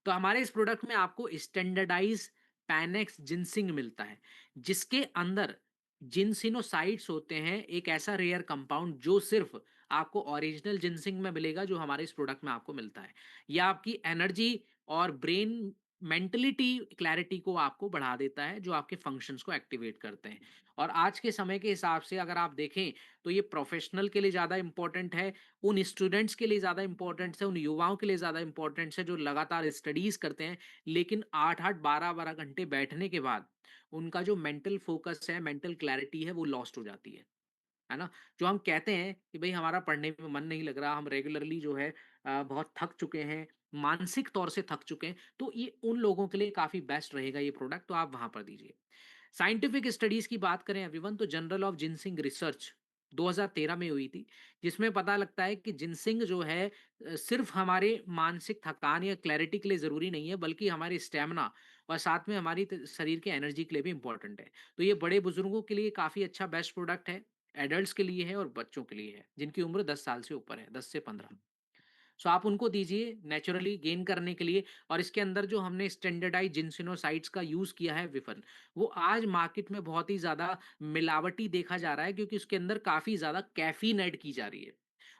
तो हमारे इस प्रोडक्ट में आपको स्टैंडर्डाइज पैनेक्स जिनसिंग मिलता है, जिसके अंदर जिनसिनोसाइड्स होते हैं, एक ऐसा रेयर कंपाउंड जो सिर्फ आपको ओरिजिनल जिनसिंग में मिलेगा, जो हमारे इस प्रोडक्ट में आपको मिलता है। यह आपकी एनर्जी और ब्रेन मेंटलिटी क्लैरिटी को आपको बढ़ा देता है, जो आपके फंक्शंस को एक्टिवेट करते हैं। और आज के समय के हिसाब से अगर आप देखें, तो ये प्रोफेशनल के लिए ज़्यादा इंपॉर्टेंट है, उन स्टूडेंट्स के लिए ज़्यादा इंपॉर्टेंट है, उन युवाओं के लिए ज़्यादा इंपॉर्टेंट है जो लगातार स्टडीज करते हैं, लेकिन 8-8 12-12 घंटे बैठने के बाद उनका जो मेंटल फोकस है, मेंटल क्लैरिटी है, वो लॉस्ट हो जाती है ना? जो हम कहते हैं कि भई हमारा पढ़ने में मन नहीं लग रहा, हम रेगुलरली जो है बहुत थक चुके हैं, मानसिक तौर से थक चुके हैं, तो ये उन लोगों के लिए काफ़ी बेस्ट रहेगा ये प्रोडक्ट, तो आप वहाँ पर दीजिए। साइंटिफिक स्टडीज़ की बात करें एवरीवन, तो जर्नल ऑफ जिनसिंग रिसर्च 2013 में हुई थी, जिसमें पता लगता है कि जिनसिंग जो है सिर्फ़ हमारे मानसिक थकान या क्लैरिटी के लिए ज़रूरी नहीं है, बल्कि हमारे स्टैमिना और साथ में हमारी शरीर के एनर्जी के लिए भी इंपॉर्टेंट है। तो ये बड़े बुजुर्गों के लिए काफ़ी अच्छा बेस्ट प्रोडक्ट है, एडल्ट्स के लिए है और बच्चों के लिए है, जिनकी उम्र 10 साल से ऊपर है, 10 से 15। सो आप उनको दीजिए नेचुरली गेन करने के लिए। और इसके अंदर जो हमने स्टैंडर्डाइज जिनसिनोसाइड्स का यूज़ किया है विफन, वो आज मार्केट में बहुत ही ज़्यादा मिलावटी देखा जा रहा है, क्योंकि उसके अंदर काफ़ी ज़्यादा कैफ़ीन ऐड की जा रही है।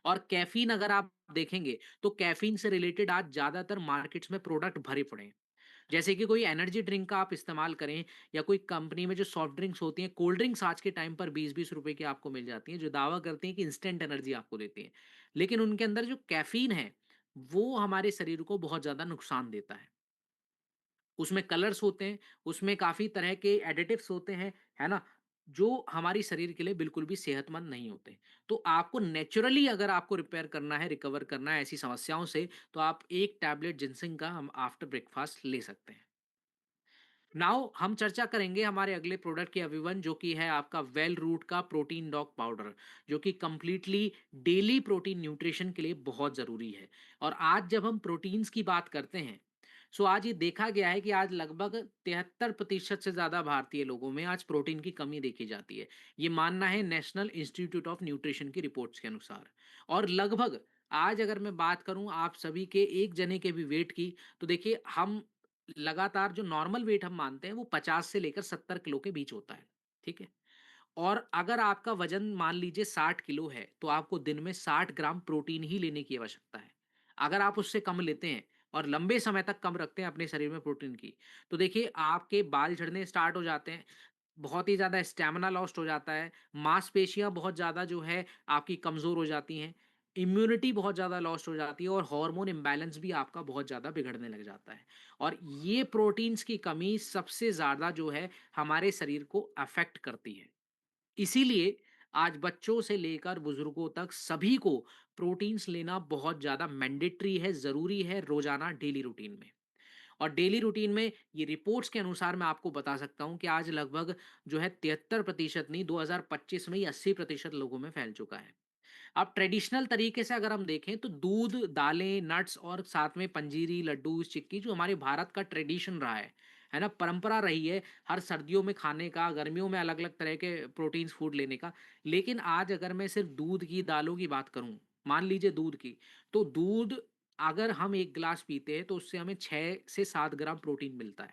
और कैफ़ीन अगर आप देखेंगे, तो कैफ़ीन से रिलेटेड आज ज़्यादातर मार्केट्स में प्रोडक्ट भरे पड़े हैं। जैसे कि कोई एनर्जी ड्रिंक का आप इस्तेमाल करें, या कोई कंपनी में जो सॉफ्ट ड्रिंक्स होती हैं, कोल्ड ड्रिंक्स आज के टाइम पर 20-20 रुपए की आपको मिल जाती हैं, जो दावा करती हैं कि इंस्टेंट एनर्जी आपको देती हैं। लेकिन उनके अंदर जो कैफ़ीन है, वो हमारे शरीर को बहुत ज़्यादा नुकसान देता है। उसमें कलर्स होते हैं, उसमें काफ़ी तरह के एडिटिव्स होते हैं, है ना? जो हमारी शरीर के लिए बिल्कुल भी सेहतमंद नहीं होते। तो आपको नेचुरली अगर आपको रिपेयर करना है, रिकवर करना है ऐसी समस्याओं से, तो आप 1 टैबलेट जिंसिंग का हम आफ्टर ब्रेकफास्ट ले सकते हैं। नाउ हम चर्चा करेंगे हमारे अगले प्रोडक्ट की एवरीवन, जो कि है आपका वेल रूट का प्रोटीन डॉग पाउडर, जो कि कंप्लीटली डेली प्रोटीन न्यूट्रिशन के लिए बहुत ज़रूरी है। और आज जब हम प्रोटीन्स की बात करते हैं, सो आज ये देखा गया है कि आज लगभग 73% से ज़्यादा भारतीय लोगों में आज प्रोटीन की कमी देखी जाती है। ये मानना है नेशनल इंस्टीट्यूट ऑफ न्यूट्रिशन की रिपोर्ट्स के अनुसार। और लगभग आज अगर मैं बात करूं आप सभी के एक जने के भी वेट की, तो देखिए हम लगातार जो नॉर्मल वेट हम मानते हैं वो 50 से लेकर 70 किलो के बीच होता है, ठीक है? और अगर आपका वजन मान लीजिए 60 किलो है, तो आपको दिन में 60 ग्राम प्रोटीन ही लेने की आवश्यकता है। अगर आप उससे कम लेते हैं और लंबे समय तक कम रखते हैं अपने शरीर में प्रोटीन की, तो देखिए आपके बाल झड़ने स्टार्ट हो जाते हैं, बहुत ही ज़्यादा स्टैमिना लॉस्ट हो जाता है, मांसपेशियाँ बहुत ज़्यादा जो है आपकी कमज़ोर हो जाती हैं। इम्यूनिटी बहुत ज़्यादा लॉस्ट हो जाती है और हार्मोन इम्बैलेंस भी आपका बहुत ज़्यादा बिगड़ने लग जाता है। और ये प्रोटीन्स की कमी सबसे ज़्यादा जो है हमारे शरीर को अफ़ेक्ट करती है। इसीलिए आज बच्चों से लेकर बुजुर्गों तक सभी को प्रोटीन्स लेना बहुत ज़्यादा मैंडेटरी है, ज़रूरी है रोज़ाना डेली रूटीन में। और डेली रूटीन में ये रिपोर्ट्स के अनुसार मैं आपको बता सकता हूँ कि आज लगभग जो है 73% नहीं, 2025 में ही 80% लोगों में फैल चुका है। अब ट्रेडिशनल तरीके से अगर हम देखें तो दूध, दालें, नट्स और साथ में पंजीरी, लड्डू, चिक्की जो हमारे भारत का ट्रेडिशन रहा है ना? परंपरा रही है हर सर्दियों में खाने का, गर्मियों में अलग-अलग तरह के प्रोटीन्स फूड लेने का। लेकिन आज अगर मैं सिर्फ दूध की, दालों की बात करूँ, मान लीजिए दूध की, तो दूध अगर हम 1 ग्लास पीते हैं तो उससे हमें 6 से 7 ग्राम प्रोटीन मिलता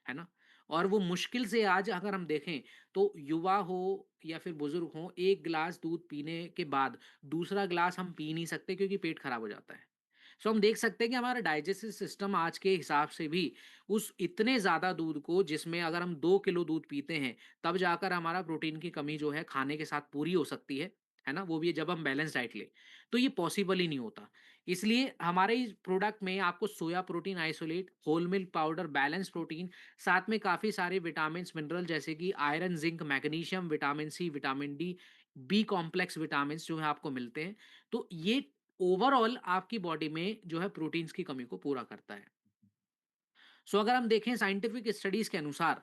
है ना? और वो मुश्किल से आज अगर हम देखें तो युवा हो या फिर बुजुर्ग हो, 1 ग्लास दूध पीने के बाद दूसरा ग्लास हम पी नहीं सकते क्योंकि पेट खराब हो जाता है। सो हम देख सकते हैं कि हमारा डाइजेस्टिव सिस्टम आज के हिसाब से भी उस इतने ज़्यादा दूध को, जिसमें अगर हम 2 किलो दूध पीते हैं, तब जाकर हमारा प्रोटीन की कमी जो है खाने के साथ पूरी हो सकती है ना? वो भी जब हम बैलेंस डाइट लें। तो ये पॉसिबल ही नहीं होता। इसलिए हमारे इस प्रोडक्ट में आपको soya protein isolate, whole milk powder, balance protein, साथ में काफ़ी सारे विटामिन्स, मिनरल जैसे कि iron, zinc, magnesium, vitamin C, vitamin D, B complex vitamins जो है आपको मिलते हैं। तो ये ओवरऑल आपकी बॉडी में जो है प्रोटीन्स की कमी को पूरा करता है। सो अगर हम देखें साइंटिफिक स्टडीज के अनुसार,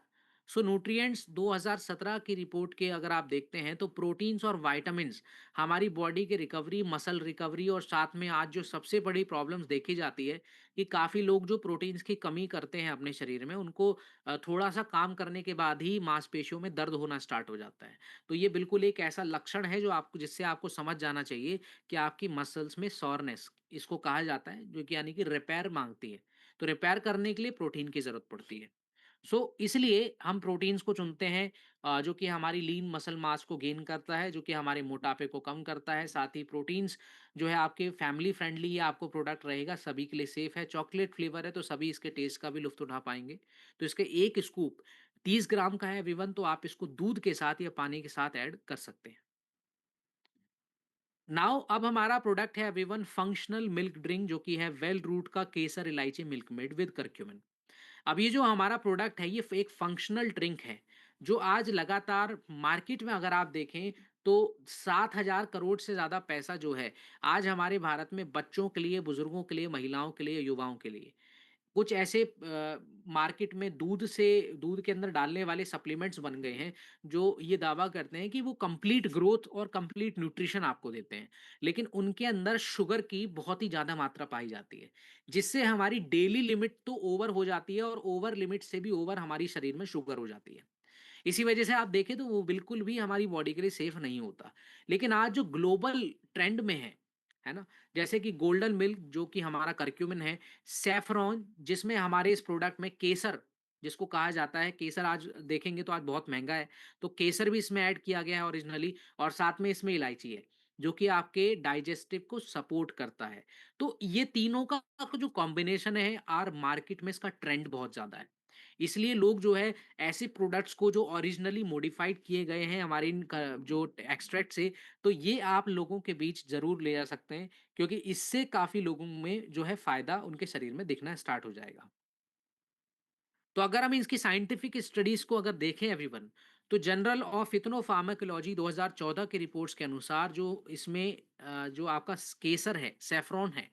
सो न्यूट्रिएंट्स 2017 की रिपोर्ट के अगर आप देखते हैं तो प्रोटीन्स और विटामिन्स हमारी बॉडी के रिकवरी, मसल रिकवरी और साथ में आज जो सबसे बड़ी प्रॉब्लम्स देखी जाती है कि काफ़ी लोग जो प्रोटीन्स की कमी करते हैं अपने शरीर में, उनको थोड़ा सा काम करने के बाद ही मांसपेशियों में दर्द होना स्टार्ट हो जाता है। तो ये बिल्कुल एक ऐसा लक्षण है जो आपको, जिससे आपको समझ जाना चाहिए कि आपकी मसल्स में सोरनेस, इसको कहा जाता है, जो कि यानी कि रिपेयर मांगती है। तो रिपेयर करने के लिए प्रोटीन की ज़रूरत पड़ती है। सो इसलिए हम प्रोटीन्स को चुनते हैं, जो कि हमारी लीन मसल मास को गेन करता है, जो कि हमारे मोटापे को कम करता है। साथ ही प्रोटीन्स जो है आपके फैमिली फ्रेंडली ही आपको प्रोडक्ट रहेगा, सभी के लिए सेफ है। चॉकलेट फ्लेवर है तो सभी इसके टेस्ट का भी लुत्फ़ उठा पाएँगे। तो इसके 1 स्कूप 30 ग्राम का है एवरीवन, तो आप इसको दूध के साथ या पानी के साथ ऐड कर सकते हैं। नाउ अब हमारा प्रोडक्ट है एवरीवन फंक्शनल मिल्क ड्रिंक, जो कि है वेल रूट का केसर इलायची मिल्क मेड विद करक्यूमिन। अब ये जो हमारा प्रोडक्ट है, ये एक फंक्शनल ड्रिंक है, जो आज लगातार मार्केट में अगर आप देखें तो 7,000 करोड़ से ज़्यादा पैसा जो है आज हमारे भारत में बच्चों के लिए, बुजुर्गों के लिए, महिलाओं के लिए, युवाओं के लिए कुछ ऐसे मार्केट में दूध के अंदर डालने वाले सप्लीमेंट्स बन गए हैं, जो ये दावा करते हैं कि वो कंप्लीट ग्रोथ और कंप्लीट न्यूट्रिशन आपको देते हैं। लेकिन उनके अंदर शुगर की बहुत ही ज़्यादा मात्रा पाई जाती है, जिससे हमारी डेली लिमिट तो ओवर हो जाती है और ओवर लिमिट से भी ओवर हमारी शरीर में शुगर हो जाती है। इसी वजह से आप देखें तो वो बिल्कुल भी हमारी बॉडी के लिए सेफ नहीं होता। लेकिन आज जो ग्लोबल ट्रेंड में है ना? जैसे कि गोल्डन मिल्क जो कि हमारा करक्यूमिन है, सैफ़रॉन जिसमें हमारे इस प्रोडक्ट में केसर जिसको कहा जाता है, केसर आज देखेंगे तो आज बहुत महँगा है, तो केसर भी इसमें ऐड किया गया है ओरिजिनली, और साथ में इसमें इलायची है, जो कि आपके डाइजेस्टिव को सपोर्ट करता है। तो ये तीनों का जो कॉम्बिनेशन है, आज मार्केट में इसका ट्रेंड बहुत ज़्यादा है। इसलिए लोग जो है ऐसे प्रोडक्ट्स को जो ओरिजिनली मॉडिफाइड किए गए हैं हमारे इन जो एक्सट्रैक्ट से, तो ये आप लोगों के बीच ज़रूर ले जा सकते हैं, क्योंकि इससे काफ़ी लोगों में जो है फ़ायदा उनके शरीर में दिखना स्टार्ट हो जाएगा। तो अगर हम इसकी साइंटिफिक स्टडीज़ को अगर देखें एवरीवन, तो जर्नल ऑफ इथनोफार्माकोलॉजी 2014 की रिपोर्ट्स के अनुसार जो इसमें जो आपका केसर है, सैफ़रॉन है,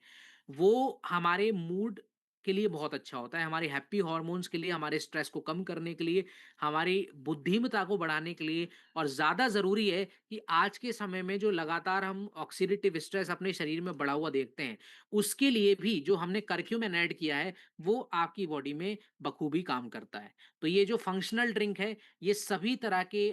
वो हमारे मूड के लिए बहुत अच्छा होता है, हमारे हैप्पी हार्मोन्स के लिए, हमारे स्ट्रेस को कम करने के लिए, हमारी बुद्धिमत्ता को बढ़ाने के लिए, और ज़्यादा ज़रूरी है कि आज के समय में जो लगातार हम ऑक्सीडेटिव स्ट्रेस अपने शरीर में बढ़ा हुआ देखते हैं, उसके लिए भी जो हमने करक्यूमिन ऐड किया है, वो आपकी बॉडी में बखूबी काम करता है। तो ये जो फंक्शनल ड्रिंक है, ये सभी तरह के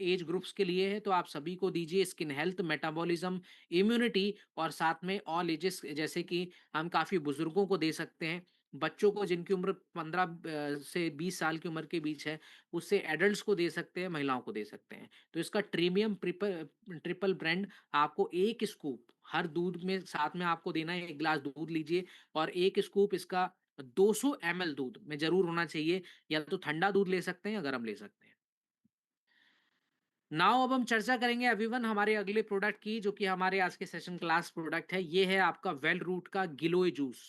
एज ग्रुप्स के लिए है, तो आप सभी को दीजिए। स्किन हेल्थ, मेटाबॉलिज्म, इम्यूनिटी और साथ में ऑल एजेस, जैसे कि हम काफ़ी बुजुर्गों को दे सकते हैं, बच्चों को जिनकी उम्र 15 से 20 साल की उम्र के बीच है, उससे एडल्ट्स को दे सकते हैं, महिलाओं को दे सकते हैं। तो इसका प्रीमियम ट्रिपल ब्रांड आपको 1 स्कूप हर दूध में साथ में आपको देना है, 1 ग्लास दूध लीजिए और 1 स्कूप इसका 200 एमएल दूध में ज़रूर होना चाहिए, या तो ठंडा दूध ले सकते हैं या गरम ले सकते हैं। नाउ अब हम चर्चा करेंगे एवरीवन हमारे अगले प्रोडक्ट की, जो कि हमारे आज के सेशन क्लास प्रोडक्ट है। ये है आपका वेल रूट का गिलोय जूस,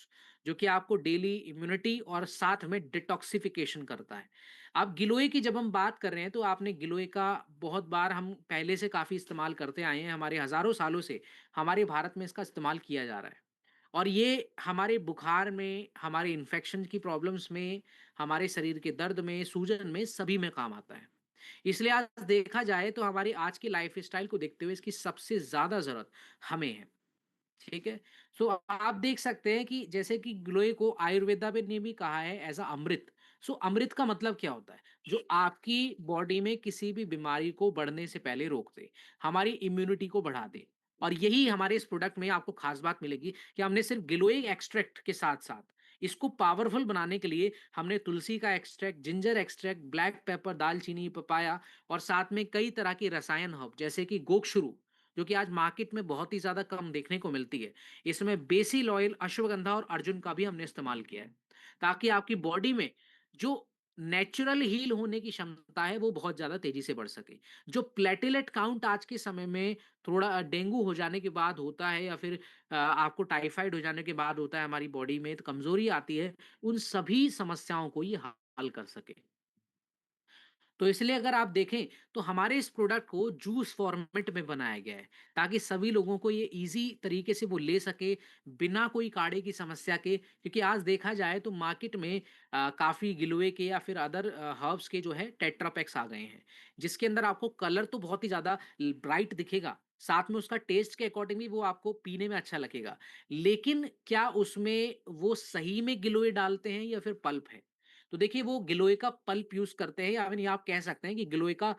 जो कि आपको डेली इम्यूनिटी और साथ में डिटॉक्सिफिकेशन करता है। अब गिलोय की जब हम बात कर रहे हैं, तो आपने गिलोय का बहुत बार हम पहले से काफ़ी इस्तेमाल करते आए हैं, हमारे हज़ारों सालों से हमारे भारत में इसका इस्तेमाल किया जा रहा है। और ये हमारे बुखार में, हमारे इन्फेक्शन की प्रॉब्लम्स में, हमारे शरीर के दर्द में, सूजन में, सभी में काम आता है। इसलिए आज देखा जाए तो हमारी आज की लाइफ़स्टाइल को देखते हुए इसकी सबसे ज़्यादा ज़रूरत हमें है, ठीक है? सो आप देख सकते हैं कि जैसे कि गिलोय को आयुर्वेदा में ने भी कहा है एज़ अ अमृत। सो अमृत का मतलब क्या होता है? जो आपकी बॉडी में किसी भी बीमारी को बढ़ने से पहले रोक दे, हमारी इम्यूनिटी को बढ़ा दे। और यही हमारे इस प्रोडक्ट में आपको ख़ास बात मिलेगी कि हमने सिर्फ़ गिलोय एक्सट्रैक्ट के साथ-साथ इसको पावरफुल बनाने के लिए हमने तुलसी का extract, ginger extract, black pepper, दालचीनी, पपाया और साथ में कई तरह के रसायन हर्ब जैसे कि गोक्षुरू, जो कि आज मार्केट में बहुत ही ज़्यादा कम देखने को मिलती है। इसमें बेसिल ऑयल, अश्वगंधा और अर्जुन का भी हमने इस्तेमाल किया है, ताकि आपकी बॉडी में जो नेचुरल हील होने की क्षमता है, वो बहुत ज़्यादा तेज़ी से बढ़ सके। जो प्लेटलेट काउंट आज के समय में थोड़ा डेंगू हो जाने के बाद होता है, या फिर आपको टाइफाइड हो जाने के बाद होता है, हमारी बॉडी में तो कमज़ोरी आती है, उन सभी समस्याओं को ये हल कर सके। तो इसलिए अगर आप देखें, तो हमारे इस प्रोडक्ट को जूस फॉर्मेट में बनाया गया है, ताकि सभी लोगों को ये ईज़ी तरीके से वो ले सके, बिना कोई काढ़े की समस्या के। क्योंकि आज देखा जाए तो मार्केट में काफ़ी गिलोय के या फिर अदर हर्ब्स के जो है टेट्रा पैक्स आ गए हैं, जिसके अंदर आपको कलर तो बहुत ही ज़्यादा ब्राइट दिखेगा, साथ में उसका टेस्ट के अकॉर्डिंग भी वो आपको पीने में अच्छा लगेगा। लेकिन क्या उसमें वो सही में गिलोय डालते हैं या फिर पल्प है? तो देखिए, वो गिलोय का पल्प यूज़ करते हैं, या फिर आप कह सकते हैं कि गिलोय का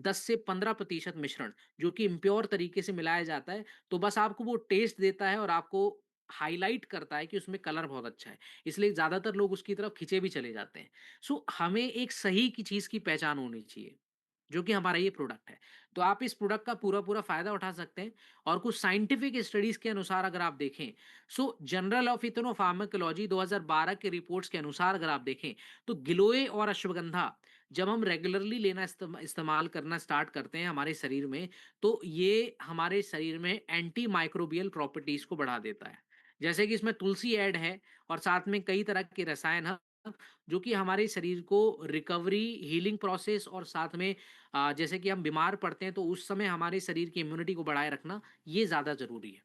10 से 15% मिश्रण, जो कि इम्प्योर तरीके से मिलाया जाता है, तो बस आपको वो टेस्ट देता है और आपको हाइलाइट करता है कि उसमें कलर बहुत अच्छा है। इसलिए ज़्यादातर लोग उसकी तरफ खींचे भी चले जाते हैं। सो हमें एक सही की चीज़ की पहचान होनी चाहिए, जो कि हमारा ये प्रोडक्ट है। तो आप इस प्रोडक्ट का पूरा-पूरा फ़ायदा उठा सकते हैं। और कुछ साइंटिफिक स्टडीज़ के अनुसार अगर आप देखें, सो जर्नल ऑफ इथनोफार्माकोलॉजी 2012 के रिपोर्ट्स के अनुसार अगर आप देखें, तो गिलोय और अश्वगंधा जब हम रेगुलरली लेना इस्तेमाल करना स्टार्ट करते हैं हमारे शरीर में, तो ये हमारे शरीर में एंटी माइक्रोबियल प्रॉपर्टीज़ को बढ़ा देता है। जैसे कि इसमें तुलसी ऐड है और साथ में कई तरह के रसायन हैं, जो कि हमारे शरीर को रिकवरी, हीलिंग प्रोसेस और साथ में जैसे कि हम बीमार पड़ते हैं, तो उस समय हमारे शरीर की इम्यूनिटी को बढ़ाए रखना, ये ज़्यादा ज़रूरी है।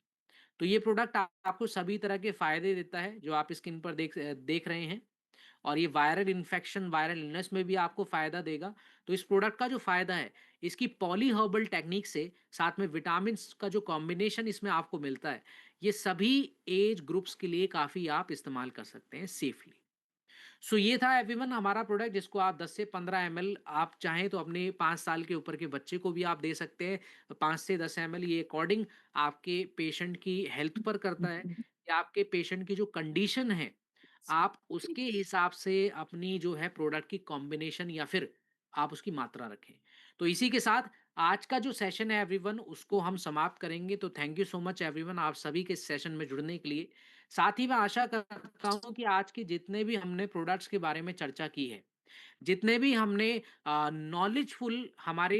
तो ये प्रोडक्ट आपको सभी तरह के फ़ायदे देता है, जो आप स्क्रीन पर देख रहे हैं। और ये वायरल इन्फेक्शन, वायरल इलनेस में भी आपको फ़ायदा देगा। तो इस प्रोडक्ट का जो फ़ायदा है, इसकी पॉली हर्बल टेक्नीक से, साथ में विटामिन्स का जो कॉम्बिनेशन इसमें आपको मिलता है, ये सभी एज ग्रुप्स के लिए काफ़ी आप इस्तेमाल कर सकते हैं सेफ़ली। सो ये था एवरीवन हमारा प्रोडक्ट, जिसको आप 10 से 15 एमएल आप चाहें तो अपने 5 साल के ऊपर के बच्चे को भी आप दे सकते हैं। 5 से 10 एमएल ये अकॉर्डिंग आपके पेशेंट की हेल्थ पर करता है, या आपके पेशेंट की जो कंडीशन है, आप उसके हिसाब से अपनी जो है प्रोडक्ट की कॉम्बिनेशन या फिर आप उसकी मात्रा रखें। तो इसी के साथ आज का जो सेशन है एवरीवन, उसको हम समाप्त करेंगे। तो thank you so much everyone, आप सभी के इस सेशन में जुड़ने के लिए। साथ ही मैं आशा करता हूँ कि आज के जितने भी हमने प्रोडक्ट्स के बारे में चर्चा की है, जितने भी हमने नॉलेजफुल हमारे